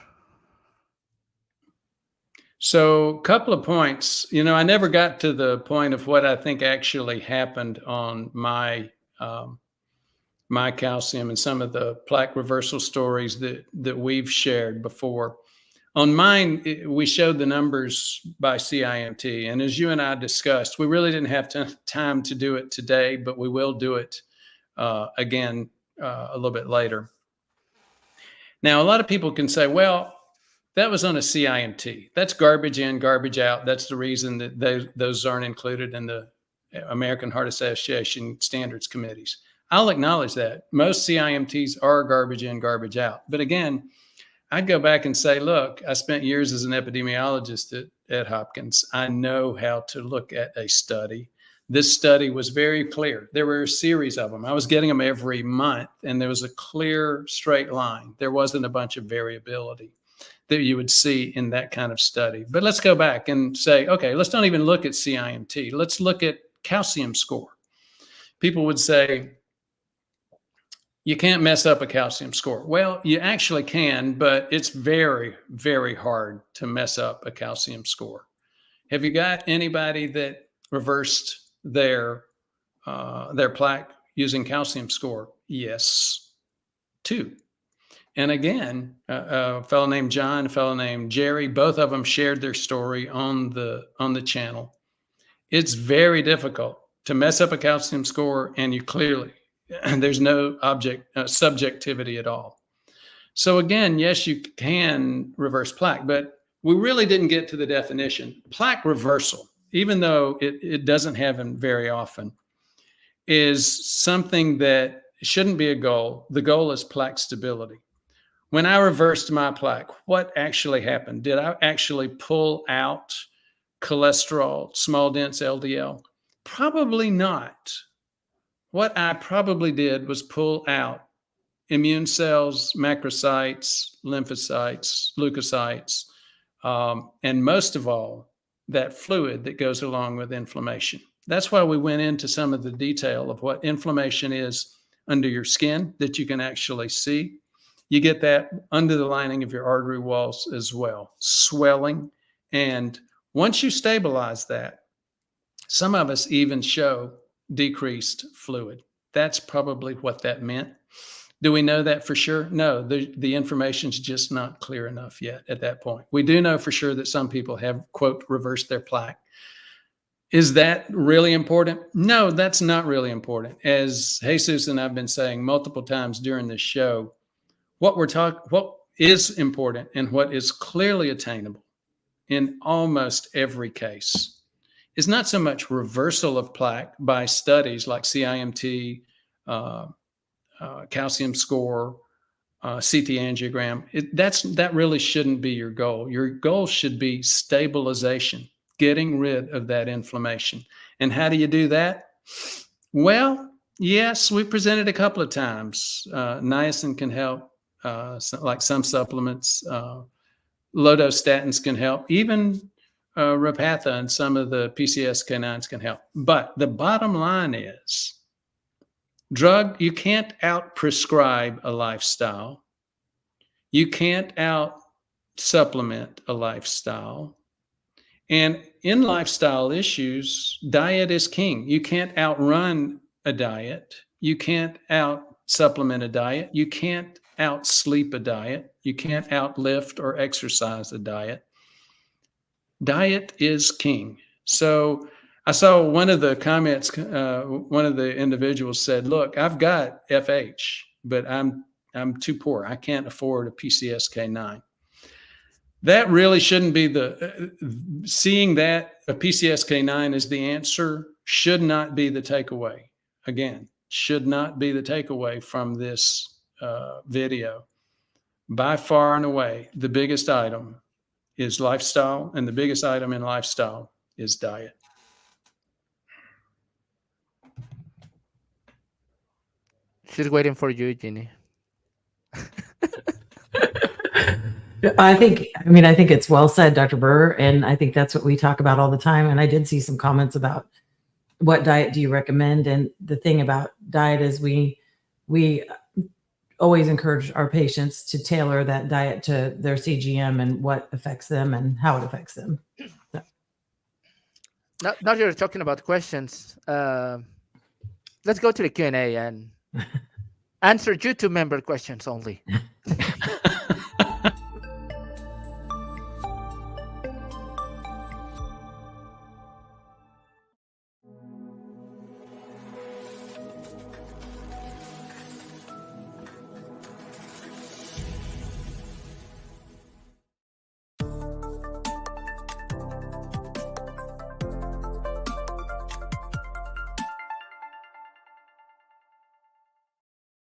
So a couple of points. I never got to the point of what I think actually happened on my my calcium and some of the plaque reversal stories that we've shared before. On mine, we showed the numbers by CIMT. And as you and I discussed, we really didn't have time to do it today, but we will do it again a little bit later. Now, a lot of people can say, well, that was on a CIMT. That's garbage in, garbage out. That's the reason that those aren't included in the American Heart Association standards committees. I'll acknowledge that. Most CIMTs are garbage in, garbage out. But again, I'd go back and say, look, I spent years as an epidemiologist at Hopkins. I know how to look at a study. This study was very clear. There were a series of them. I was getting them every month, and there was a clear, straight line. There wasn't a bunch of variability that you would see in that kind of study. But let's go back and say, okay, let's don't even look at CIMT. Let's look at calcium score. People would say, you can't mess up a calcium score. Well, you actually can, but it's very, very hard to mess up a calcium score. Have you got anybody that reversed their plaque using calcium score? Yes, 2. And again, a fellow named John, a fellow named Jerry, both of them shared their story on the channel. It's very difficult to mess up a calcium score, and you clearly, there's no subjectivity at all. So again, yes, you can reverse plaque, but we really didn't get to the definition. Plaque reversal, even though it doesn't happen very often, is something that shouldn't be a goal. The goal is plaque stability. When I reversed my plaque, what actually happened? Did I actually pull out cholesterol, small dense LDL? Probably not. What I probably did was pull out immune cells, macrocytes, lymphocytes, leukocytes, and most of all, that fluid that goes along with inflammation. That's why we went into some of the detail of what inflammation is under your skin that you can actually see. You get that under the lining of your artery walls as well, swelling. And once you stabilize that, some of us even show decreased fluid. That's probably what that meant. Do we know that for sure? No, the information's just not clear enough yet at that point. We do know for sure that some people have, quote, reversed their plaque. Is that really important? No, that's not really important. As Jesus and I've been saying multiple times during this show, what is important and what is clearly attainable in almost every case is not so much reversal of plaque by studies like CIMT, calcium score, CT angiogram. That really shouldn't be your goal. Your goal should be stabilization, getting rid of that inflammation. And how do you do that? Well, yes, we presented a couple of times. Niacin can help, like some supplements. Low-dose statins can help. Even Repatha and some of the PCSK9s can help. But the bottom line is, you can't out-prescribe a lifestyle. You can't out-supplement a lifestyle. And in lifestyle issues, diet is king. You can't outrun a diet. You can't out-supplement a diet. You can't out-sleep a diet. You can't outlift or exercise a diet. Diet is king. So I saw one of the comments, one of the individuals said, look, I've got FH, but I'm too poor. I can't afford a PCSK9. That really shouldn't be seeing that a PCSK9 is the answer should not be the takeaway. Again, should not be the takeaway from this video. By far and away, the biggest item is lifestyle, and the biggest item in lifestyle is diet. She's waiting for you, Ginny. I think it's well said, Dr. Burr, and I think that's what we talk about all the time. And I did see some comments about what diet do you recommend, and the thing about diet is we always encourage our patients to tailor that diet to their CGM and what affects them and how it affects them. So. Now you're talking about questions. Let's go to the Q&A and answer YouTube member questions only.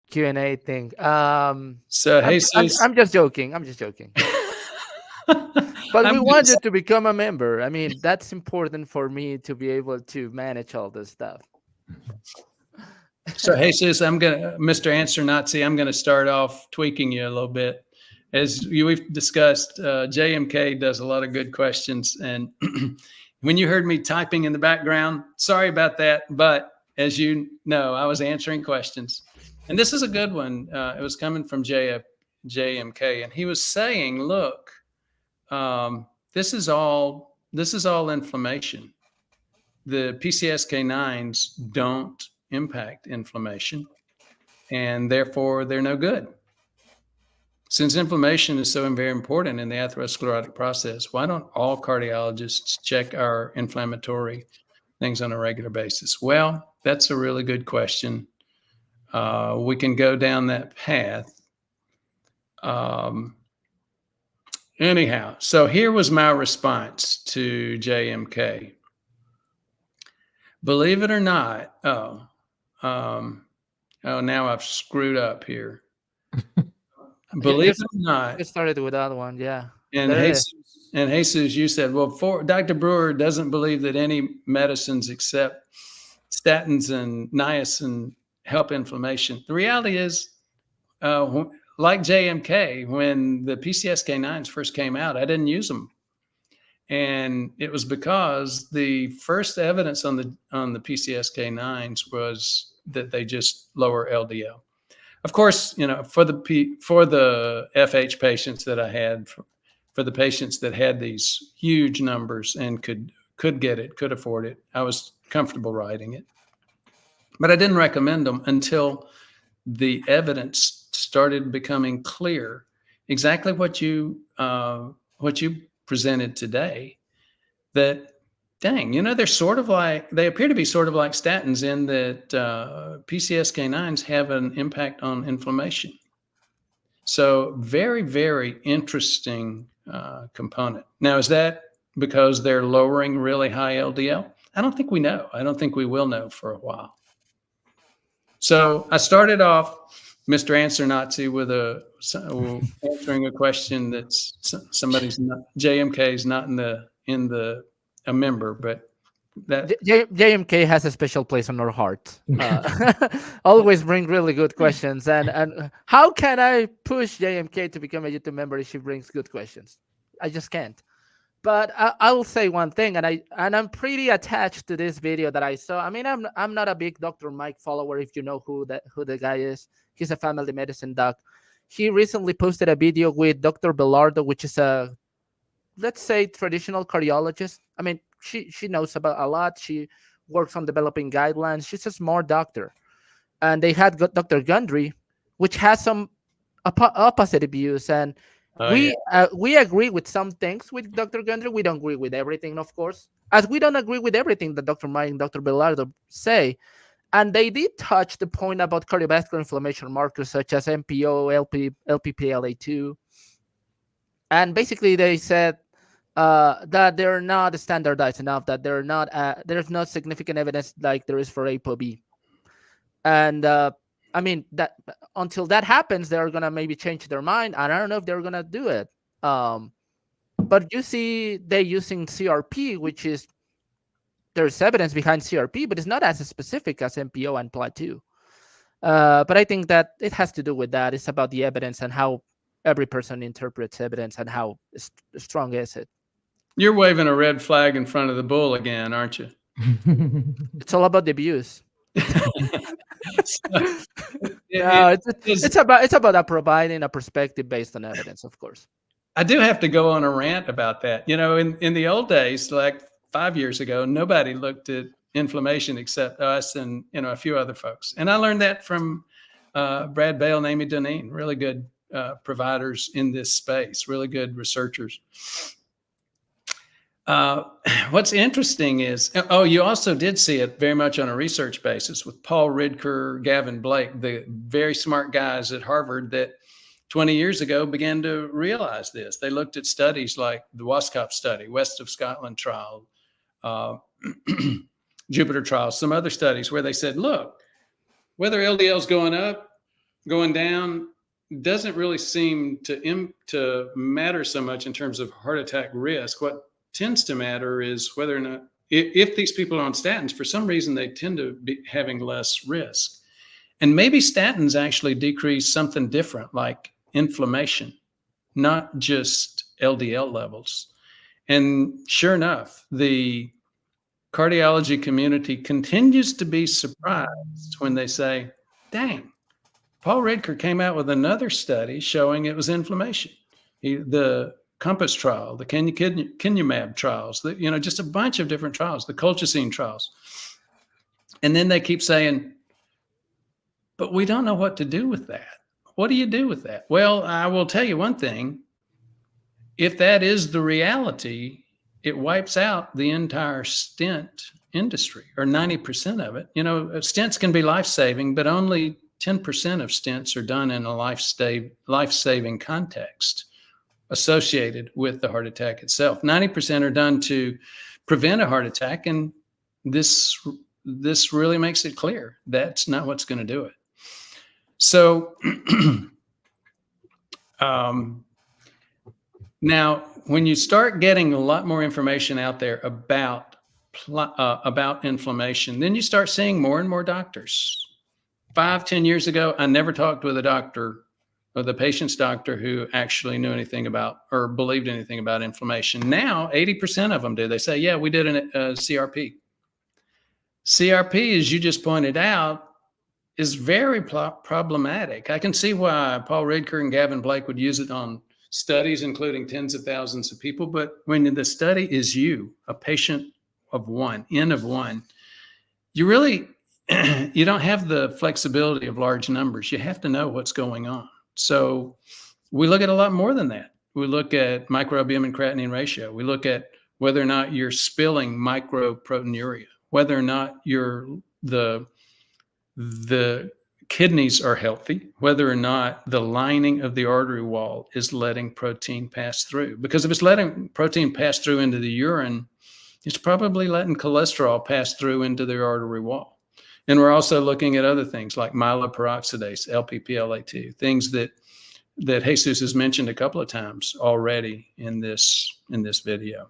Q&A thing. So, Jesus. I'm just joking. I'm just joking. But I'm we gonna want you to become a member. I mean, that's important for me to be able to manage all this stuff. So, Jesus, Mr. Answer Nazi, I'm going to start off tweaking you a little bit. As we've discussed, JMK does a lot of good questions. And when you heard me typing in the background, sorry about that. But as you know, I was answering questions. And this is a good one. It was coming from JMK. And he was saying, look, this is all inflammation. The PCSK9s don't impact inflammation, and therefore they're no good. Since inflammation is so very important in the atherosclerotic process, why don't all cardiologists check our inflammatory things on a regular basis? Well, that's a really good question. We can go down that path. Anyhow, so here was my response to JMK. Believe it or not, now I've screwed up here. Believe it or not, You started with that one, yeah. and There it is. Jesus, you said, well, Dr. Brewer doesn't believe that any medicines except statins and niacin help inflammation. The reality is, like JMK, when the PCSK9s first came out, I didn't use them. And it was because the first evidence on the PCSK9s was that they just lower LDL. Of course, for the FH patients that I had, for the patients that had these huge numbers and could get it, could afford it, I was comfortable writing it. But I didn't recommend them until the evidence started becoming clear. Exactly what you presented today, that dang, they appear to be sort of like statins in that PCSK9s have an impact on inflammation. So very, very interesting component. Now, is that because they're lowering really high LDL? I don't think we know. I don't think we will know for a while. So I started off, Mr. Answer Nazi, with answering a question that's somebody's not, JMK is not a member, but that JMK has a special place on our heart. Always bring really good questions. And how can I push JMK to become a YouTube member if she brings good questions? I just can't. But I will say one thing, and I'm pretty attached to this video that I saw. I mean, I'm not a big Dr. Mike follower, if you know who the guy is. He's a family medicine doc. He recently posted a video with Dr. Belardo, which is a, let's say, traditional cardiologist. I mean, she knows about a lot. She works on developing guidelines. She's a smart doctor. And they had Dr. Gundry, which has some opposite views. And we agree with some things with Dr. Gundry. We don't agree with everything, of course, as we don't agree with everything that Dr. Mike and Dr. Belardo say. And they did touch the point about cardiovascular inflammation markers such as MPO, LPPLA2. And basically they said that they're not standardized enough, that there's not significant evidence like there is for ApoB. And I mean, that until that happens, they're gonna maybe change their mind. And I don't know if they're gonna do it. But you see, they're using CRP, which is, there's evidence behind CRP, but it's not as specific as MPO and PLA2. But I think that it has to do with that. It's about the evidence and how every person interprets evidence and how strong is it. You're waving a red flag in front of the bull again, aren't you? It's all about the abuse. It's about providing a perspective based on evidence, of course. I do have to go on a rant about that. In the old days, like 5 years ago, nobody looked at inflammation except us and a few other folks. And I learned that from Brad Bale and Amy Duneen, really good providers in this space, really good researchers. What's interesting is, you also did see it very much on a research basis with Paul Ridker, Gavin Blake, the very smart guys at Harvard that 20 years ago began to realize this. They looked at studies like the Wascop study, West of Scotland trial, Jupiter trial, some other studies where they said, look, whether LDL is going up, going down doesn't really seem to matter so much in terms of heart attack risk. What tends to matter is whether or not, if these people are on statins, for some reason they tend to be having less risk. And maybe statins actually decrease something different, like inflammation, not just LDL levels. And sure enough, the cardiology community continues to be surprised when they say, dang, Paul Ridker came out with another study showing it was inflammation. The Compass trial, the Kinumab trials, just a bunch of different trials, the colchicine trials. And then they keep saying, but we don't know what to do with that. What do you do with that? Well, I will tell you one thing. If that is the reality, it wipes out the entire stent industry, or 90% of it. Stents can be life-saving, but only 10% of stents are done in a life-saving context associated with the heart attack itself. 90% are done to prevent a heart attack, and this really makes it clear that's not what's going to do it. So now, when you start getting a lot more information out there about inflammation, then you start seeing more and more doctors. 5-10 years ago, I never talked with a doctor or the patient's doctor who actually knew anything about or believed anything about inflammation. Now, 80% of them do. They say, yeah, we did a CRP. CRP, as you just pointed out, is very problematic. I can see why Paul Ridker and Gavin Plaque would use it on studies, including tens of thousands of people. But when the study is you, a patient of one, N of one, you really, you don't have the flexibility of large numbers. You have to know what's going on. So we look at a lot more than that. We look at microalbumin creatinine ratio. We look at whether or not you're spilling microproteinuria, whether or not the kidneys are healthy, whether or not the lining of the artery wall is letting protein pass through. Because if it's letting protein pass through into the urine, it's probably letting cholesterol pass through into the artery wall. And we're also looking at other things like myeloperoxidase, LPPLA2, things that Jesus has mentioned a couple of times already in this video.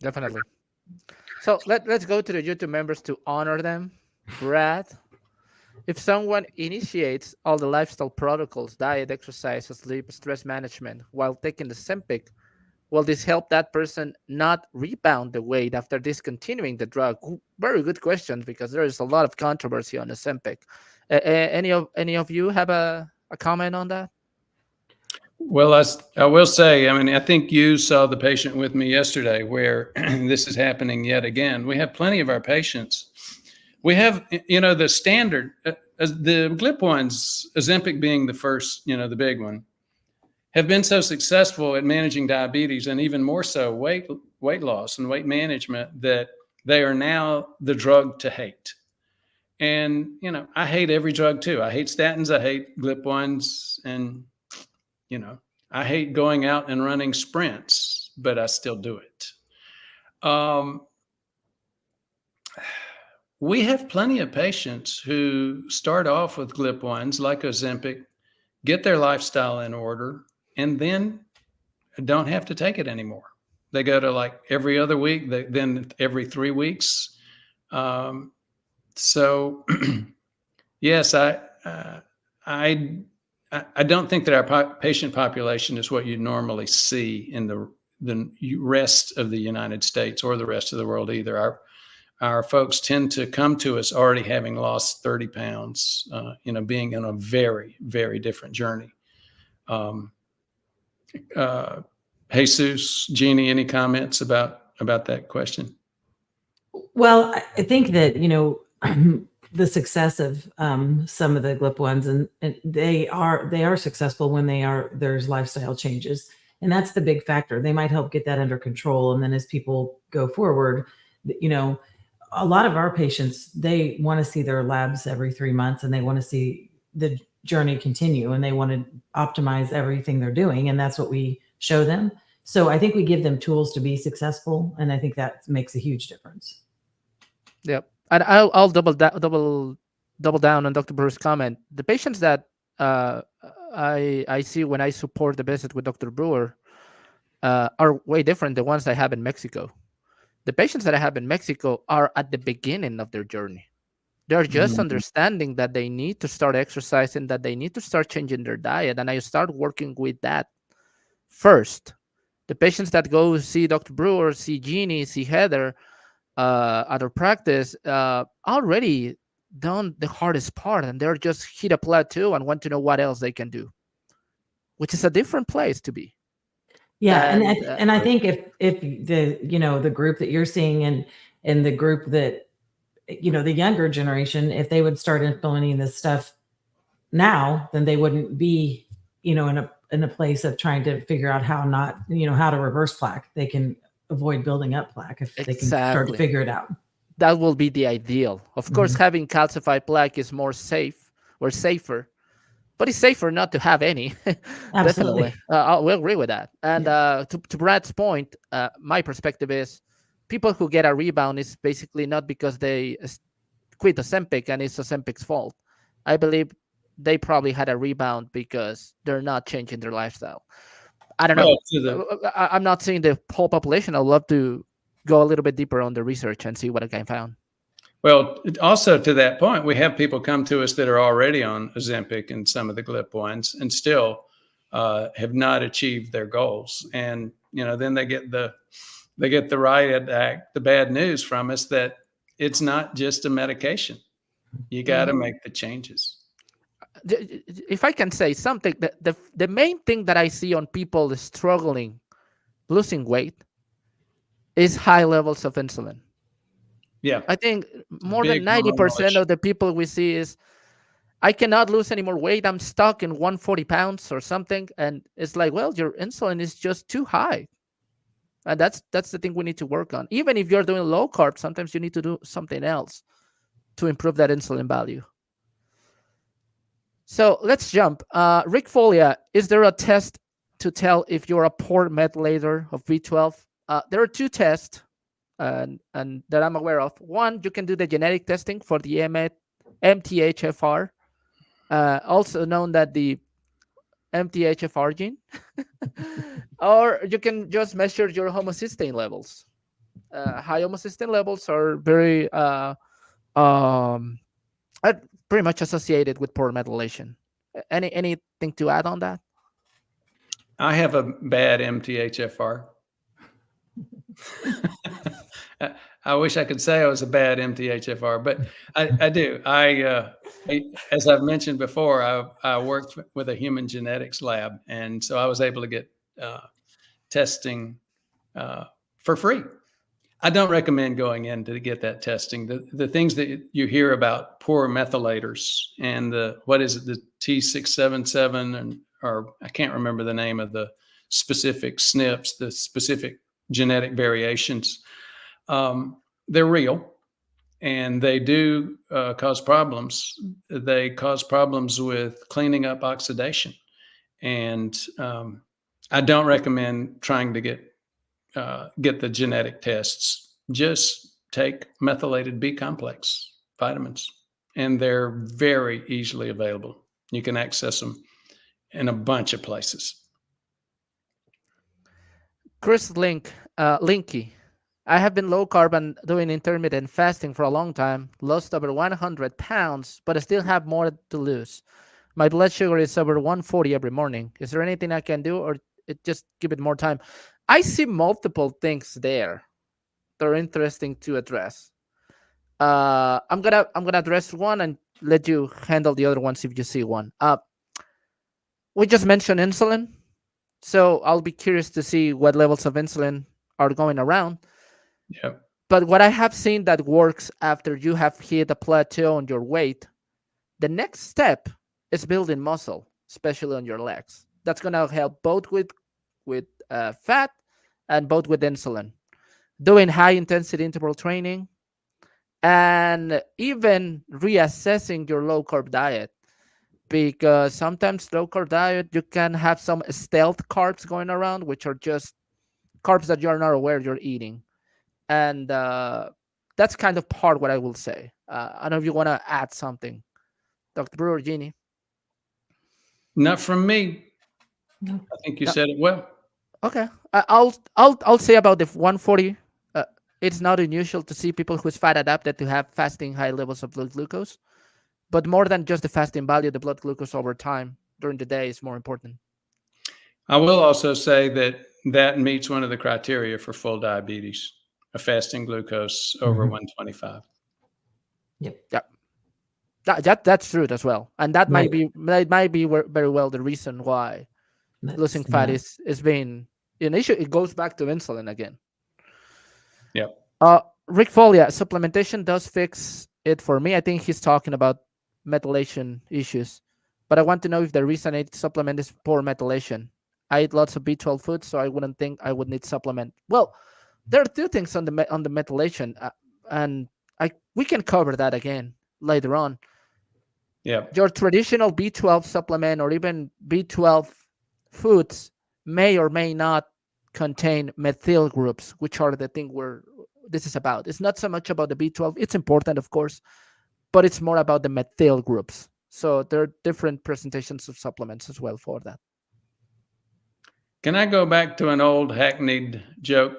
Definitely. So let's go to the YouTube members to honor them. Brad, if someone initiates all the lifestyle protocols, diet, exercise, sleep, stress management, while taking the Ozempic, will this help that person not rebound the weight after discontinuing the drug? Very good question, because there is a lot of controversy on Ozempic. Any of you have a comment on that? Well, I will say, I think you saw the patient with me yesterday where this is happening yet again. We have plenty of our patients. We have, the standard, the GLP-1s, Ozempic being the first, the big one, have been so successful at managing diabetes and even more so weight loss and weight management that they are now the drug to hate. And, I hate every drug too. I hate statins, I hate GLP-1s, and, I hate going out and running sprints, but I still do it. We have plenty of patients who start off with GLP-1s like Ozempic, get their lifestyle in order, and then don't have to take it anymore. They go to like every other week, then every 3 weeks. So yes, I don't think that our patient population is what you normally see in the rest of the United States or the rest of the world either. Our folks tend to come to us already having lost 30 pounds, being in a very, very different journey. Jesus, Jeannie, any comments about that question? Well, I think that, the success of some of the GLP-1s, and they are successful when there's lifestyle changes. And that's the big factor. They might help get that under control. And then as people go forward, a lot of our patients, they want to see their labs every 3 months, and they want to see the journey continue, and they want to optimize everything they're doing. And that's what we show them. So I think we give them tools to be successful. And I think that makes a huge difference. Yep. And I'll double double down on Dr. Brewer's comment. The patients that I see when I support the visit with Dr. Brewer are way different than the ones I have in Mexico. The patients that I have in Mexico are at the beginning of their journey. They're just Mhm. understanding that they need to start exercising, that they need to start changing their diet, and I start working with that first. The patients that go see Dr. Brewer, see Jeannie, see Heather at our practice already done the hardest part, and they're just hit a plateau and want to know what else they can do, which is a different place to be. Yeah, and And I think if the the group that you're seeing and the group that the younger generation, if they would start implementing this stuff now, then they wouldn't be in a place of trying to figure out how not how to reverse plaque. They can avoid building up plaque if they can start to exactly, figure it out. that will be the ideal. Of course, Mhm. having calcified plaque is more safe or safer, but it's safer not to have any. Absolutely. Definitely, we'll agree with that. And Yeah. to Brad's point, my perspective is people who get a rebound is basically not because they quit Ozempic and it's Ozempic's fault. I believe they probably had a rebound because they're not changing their lifestyle. I don't know. Well, to the I'm not saying the whole population. I'd love to go a little bit deeper on the research and see what I can find. Well, also to that point, we have people come to us that are already on Ozempic and some of the GLP ones, and still have not achieved their goals. And then they get the riot act, the bad news from us that it's not just a medication. You got to Mhm. make the changes. If I can say something, the main thing that I see on people struggling losing weight is high levels of insulin. Yeah, I think it's a more than big hormonal 90% issue. of the people we see is I cannot lose any more weight. I'm stuck in 140 pounds or something. And it's like, well, your insulin is just too high. And that's the thing we need to work on. Even if you're doing low carb, sometimes you need to do something else to improve that insulin value. So let's jump. Rick Folia, is there a test to tell if you're a poor methylator of B12? There are two tests and that I'm aware of. One, you can do the genetic testing for the MTHFR, also known that the MTHFR gene, or you can just measure your homocysteine levels. High homocysteine levels are very um, pretty much associated with poor methylation. Anything to add on that? I have a bad MTHFR. I wish I could say I was a bad MTHFR, but I do. As I've mentioned before, I worked with a human genetics lab, and so I was able to get testing for free. I don't recommend going in to get that testing. The things that you hear about poor methylators and the T677 or I can't remember the name of the specific SNPs, the specific genetic variations. They're real, and they do cause problems. They cause problems with cleaning up oxidation, and I don't recommend trying to get the genetic tests. Just take methylated B complex vitamins, and they're very easily available. You can access them in a bunch of places. Chris Linky. I have been low carb and doing intermittent fasting for a long time, lost over 100 pounds, but I still have more to lose. My blood sugar is over 140 every morning. Is there anything I can do or just give it more time? I see multiple things there that are interesting to address. I'm gonna address one and let you handle the other ones if you see one. We just mentioned insulin, so I'll be curious to see what levels of insulin are going around. Yep. But what I have seen that works after you have hit a plateau on your weight, the next step is building muscle, especially on your legs. That's gonna help both with fat and both with insulin. Doing high intensity interval training and even reassessing your low carb diet, because sometimes low carb diet you can have some stealth carbs going around, which are just carbs that you're not aware you're eating, and that's kind of part what I will say. I don't know if you want to add something, Dr. Brewer, Jeannie. Not from me. No. I think you No. said it well. Okay, I'll say about the 140. It's not unusual to see people who's fat adapted to have fasting high levels of blood glucose, but more than just the fasting value, the blood glucose over time during the day is more important. I will also say that meets one of the criteria for full diabetes, a fasting glucose over 125. Yep. Yeah, that's true as well, and that might Right. be very well the reason why losing fat is being an issue. It goes back to insulin again. Yep. Rick Folia, supplementation does fix it for me. I think he's talking about methylation issues, but I want to know if the reason I eat supplement is poor methylation. I eat lots of B12 foods, so I wouldn't think I would need supplement. Well, there are two things on the methylation, and we can cover that again later on. Yeah. Your traditional B12 supplement or even B12 foods may or may not contain methyl groups, which are the thing this is about. It's not so much about the B12. It's important, of course, but it's more about the methyl groups. So there are different presentations of supplements as well for that. Can I go back to an old hackneyed joke?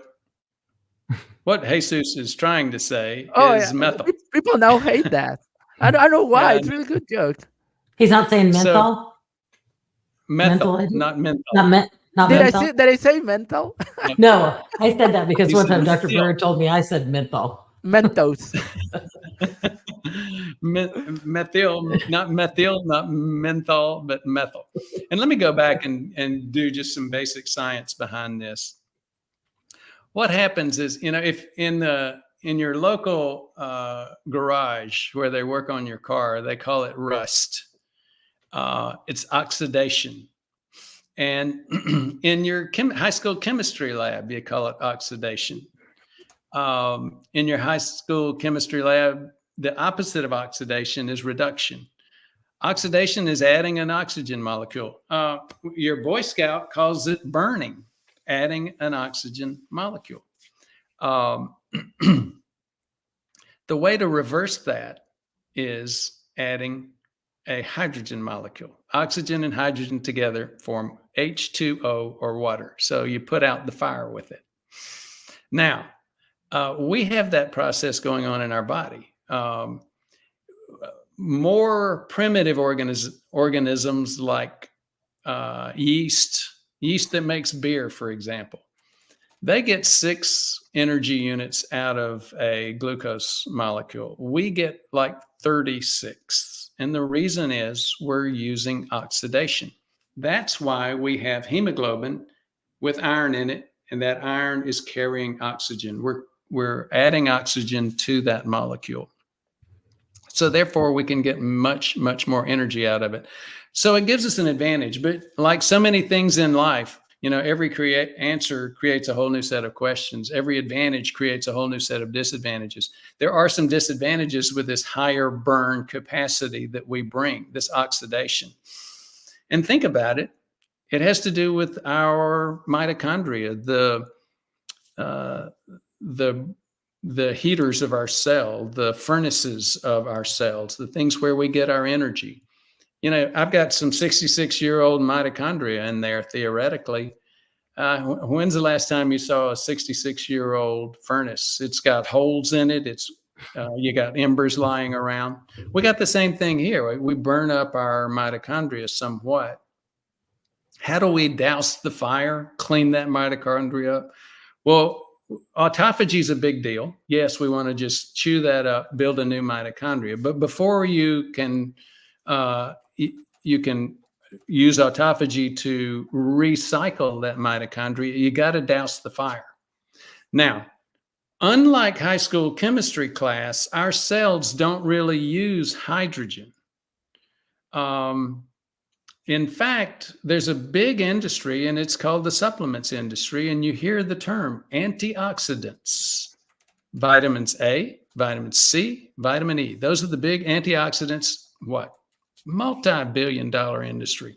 What Jesus is trying to say is methyl. People now hate that. I don't know why. Yeah, It's a really good joke. He's not saying menthol. So, methyl, Menthol? not menthol. Not Did menthol. Did I say menthol? No, I said that because He one said time Dr. methyl. Brewer told me I said menthol. Mentos. Methyl, not menthol, but methyl. And let me go back and do just some basic science behind this. What happens is, if in your local garage where they work on your car, they call it rust. It's oxidation. And in your high school chemistry lab, you call it oxidation. In your high school chemistry lab, the opposite of oxidation is reduction. Oxidation is adding an oxygen molecule. Your Boy Scout calls it burning, adding an oxygen molecule. The way to reverse that is adding a hydrogen molecule. Oxygen and hydrogen together form H2O or water. So you put out the fire with it. Now, we have that process going on in our body. More primitive organisms like yeast that makes beer, for example, they get 6 energy units out of a glucose molecule. We get like 36. And the reason is we're using oxidation. That's why we have hemoglobin with iron in it, and that iron is carrying oxygen. We're adding oxygen to that molecule. So therefore, we can get much, much more energy out of it. So it gives us an advantage. But like so many things in life, every answer creates a whole new set of questions. Every advantage creates a whole new set of disadvantages. There are some disadvantages with this higher burn capacity that we bring, this oxidation. And think about it. It has to do with our mitochondria, the heaters of our cell, the furnaces of our cells, the things where we get our energy. I've got some 66-year-old mitochondria in there, theoretically. When's the last time you saw a 66-year-old furnace? It's got holes in it. You got embers lying around. We got the same thing here. We burn up our mitochondria somewhat. How do we douse the fire, clean that mitochondria up? Well, autophagy is a big deal. Yes, we want to just chew that up, build a new mitochondria. But before you can use autophagy to recycle that mitochondria, you got to douse the fire. Now, unlike high school chemistry class, our cells don't really use hydrogen. In fact, there's a big industry, and it's called the supplements industry, and you hear the term antioxidants. Vitamins A, vitamin C, vitamin E. Those are the big antioxidants. What? Multi-billion-dollar industry.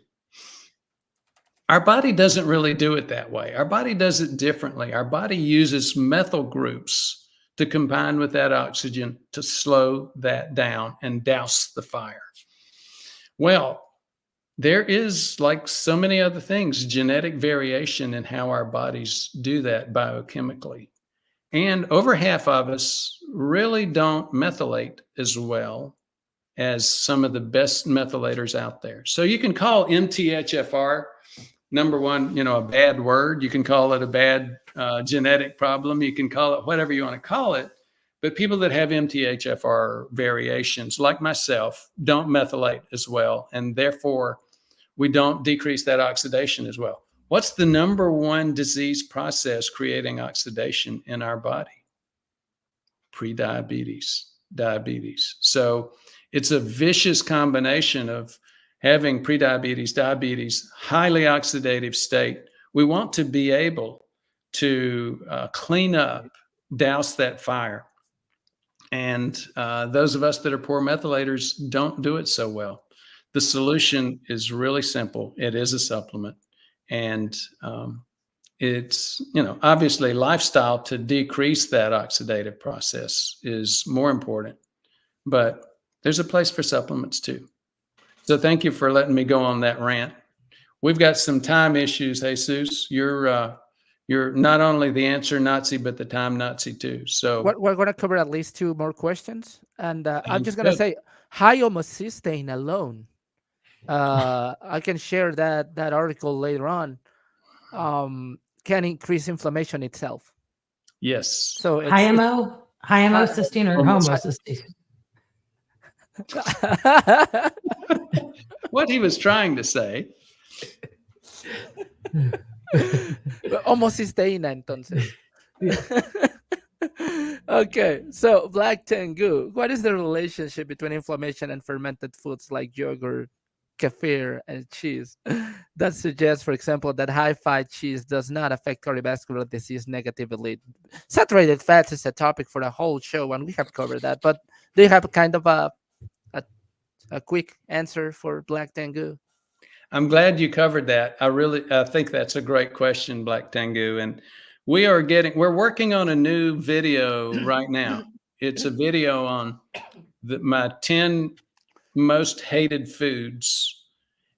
Our body doesn't really do it that way. Our body does it differently. Our body uses methyl groups to combine with that oxygen to slow that down and douse the fire. Well, there is, like so many other things, genetic variation in how our bodies do that biochemically. And over half of us really don't methylate as well as some of the best methylators out there. So you can call MTHFR, number one, a bad word. You can call it a bad genetic problem. You can call it whatever you want to call it. But people that have MTHFR variations, like myself, don't methylate as well. And therefore, we don't decrease that oxidation as well. What's the number one disease process creating oxidation in our body? Prediabetes, diabetes. So it's a vicious combination of having prediabetes, diabetes, highly oxidative state. We want to be able to clean up, douse that fire. And those of us that are poor methylators don't do it so well. The solution is really simple. It is a supplement. And it's, obviously lifestyle to decrease that oxidative process is more important. But there's a place for supplements too. So thank you for letting me go on that rant. We've got some time issues, Jesus. You're not only the answer Nazi, but the time Nazi too. So we're going to cover at least 2 more questions. And I'm just going to say, high homocysteine alone. I can share that article later on. Can increase inflammation itself. Yes. So it's, high homocysteine or homocysteine? What he was trying to say. Homocisteína, entonces. Okay, so Black Tengu, what is the relationship between inflammation and fermented foods like yogurt, kefir, and cheese? That suggests, for example, that high-fat cheese does not affect cardiovascular disease negatively. Saturated fats is a topic for a whole show, and we have covered that. But do you have kind of a quick answer for Black Tengu? I'm glad you covered that. I think that's a great question, Black Tengu. And we're working on a new video right now. It's a video on my 10 most hated foods,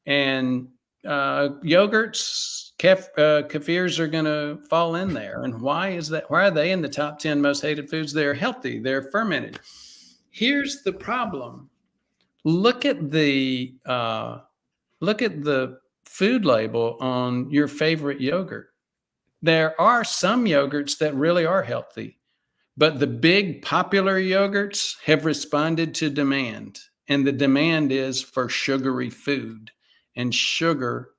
and yogurts, kefirs are going to fall in there. And why is that? Why are they in the top 10 most hated foods? They're healthy. They're fermented. Here's the problem. Look at the food label on your favorite yogurt. There are some yogurts that really are healthy, but the big popular yogurts have responded to demand, and the demand is for sugary food, and sugar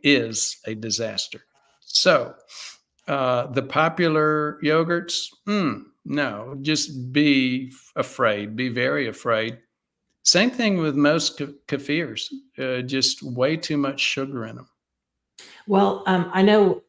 is a disaster. So the popular yogurts, no, just be afraid, be very afraid. Same thing with most kefirs, just way too much sugar in them. Well, I know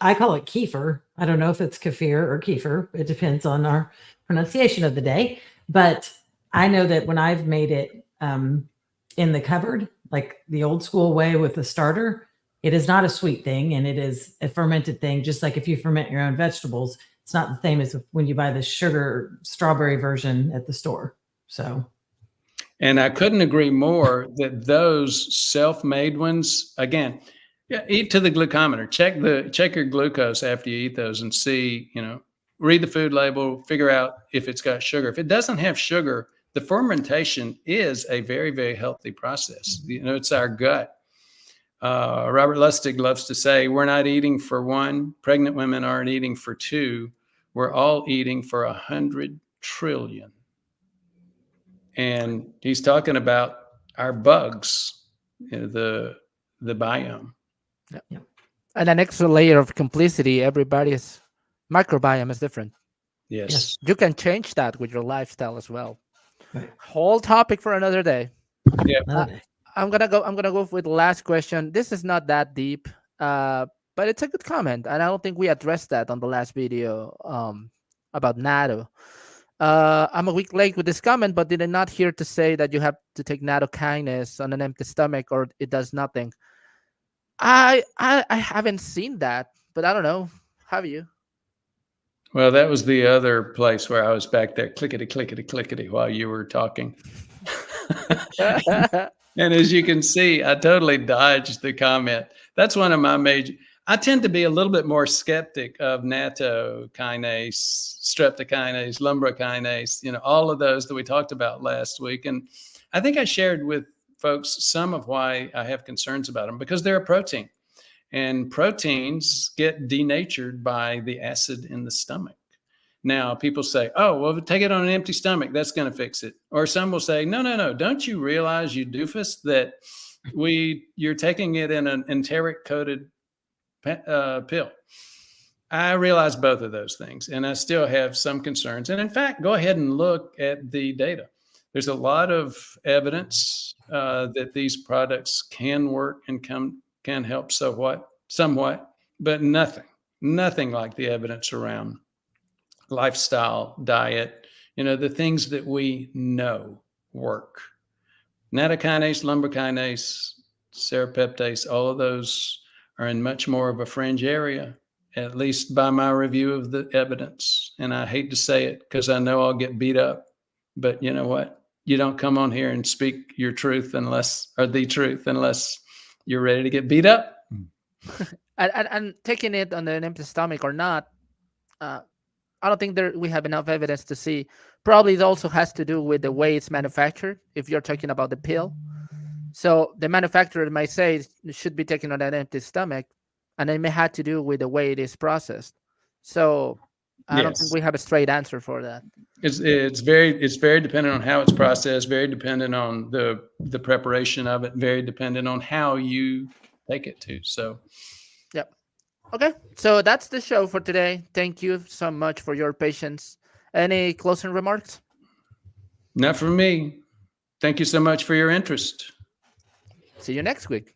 I call it kefir. I don't know if it's kefir or kefir. It depends on our pronunciation of the day. But I know that when I've made it in the cupboard, like the old school way with the starter, it is not a sweet thing, and it is a fermented thing. Just like if you ferment your own vegetables, it's not the same as when you buy the sugar strawberry version at the store. So. And I couldn't agree more that those self-made ones, again, eat to the glucometer. Check your glucose after you eat those and see, read the food label, figure out if it's got sugar. If it doesn't have sugar, the fermentation is a very, very healthy process. It's our gut. Robert Lustig loves to say, we're not eating for one. Pregnant women aren't eating for two. We're all eating for 100 trillion. And he's talking about our bugs, the biome. Yeah. And an extra layer of complicity, everybody's microbiome is different. Yes. You can change that with your lifestyle as well. Right. Whole topic for another day. Yeah. I'm gonna go with the last question. This is not that deep, but it's a good comment, and I don't think we addressed that on the last video about natto. I'm a week late with this comment, but did I not hear to say that you have to take nattokinase on an empty stomach or it does nothing? I haven't seen that, but I don't know. Have you? Well, that was the other place where I was back there, clickety, clickety, clickety, while you were talking. And as you can see, I totally dodged the comment. That's one of my major. I tend to be a little bit more skeptic of nattokinase, streptokinase, lumbrokinase, all of those that we talked about last week. And I think I shared with folks some of why I have concerns about them, because they're a protein. And proteins get denatured by the acid in the stomach. Now, people say, oh, well, take it on an empty stomach. That's going to fix it. Or some will say, no. Don't you realize, you doofus, that you're taking it in an enteric-coated pill? I realize both of those things, and I still have some concerns. And in fact, go ahead and look at the data. There's a lot of evidence that these products can work and can help somewhat, but nothing like the evidence around lifestyle, diet, the things that we know work. Nattokinase, lumbrokinase, serrapeptase, all of those are in much more of a fringe area, at least by my review of the evidence. And I hate to say it because I know I'll get beat up, but you know what? You don't come on here and speak your truth unless you're ready to get beat up. And taking it on an empty stomach or not, I don't think we have enough evidence to see. Probably it also has to do with the way it's manufactured, if you're talking about the pill. So the manufacturer might say it should be taken on an empty stomach, and it may have to do with the way it is processed. So I don't think we have a straight answer for that. It's very dependent on how it's processed, very dependent on the preparation of it, very dependent on how you take it to. So, yep. Okay, so that's the show for today. Thank you so much for your patience. Any closing remarks? Not from me. Thank you so much for your interest. See you next week.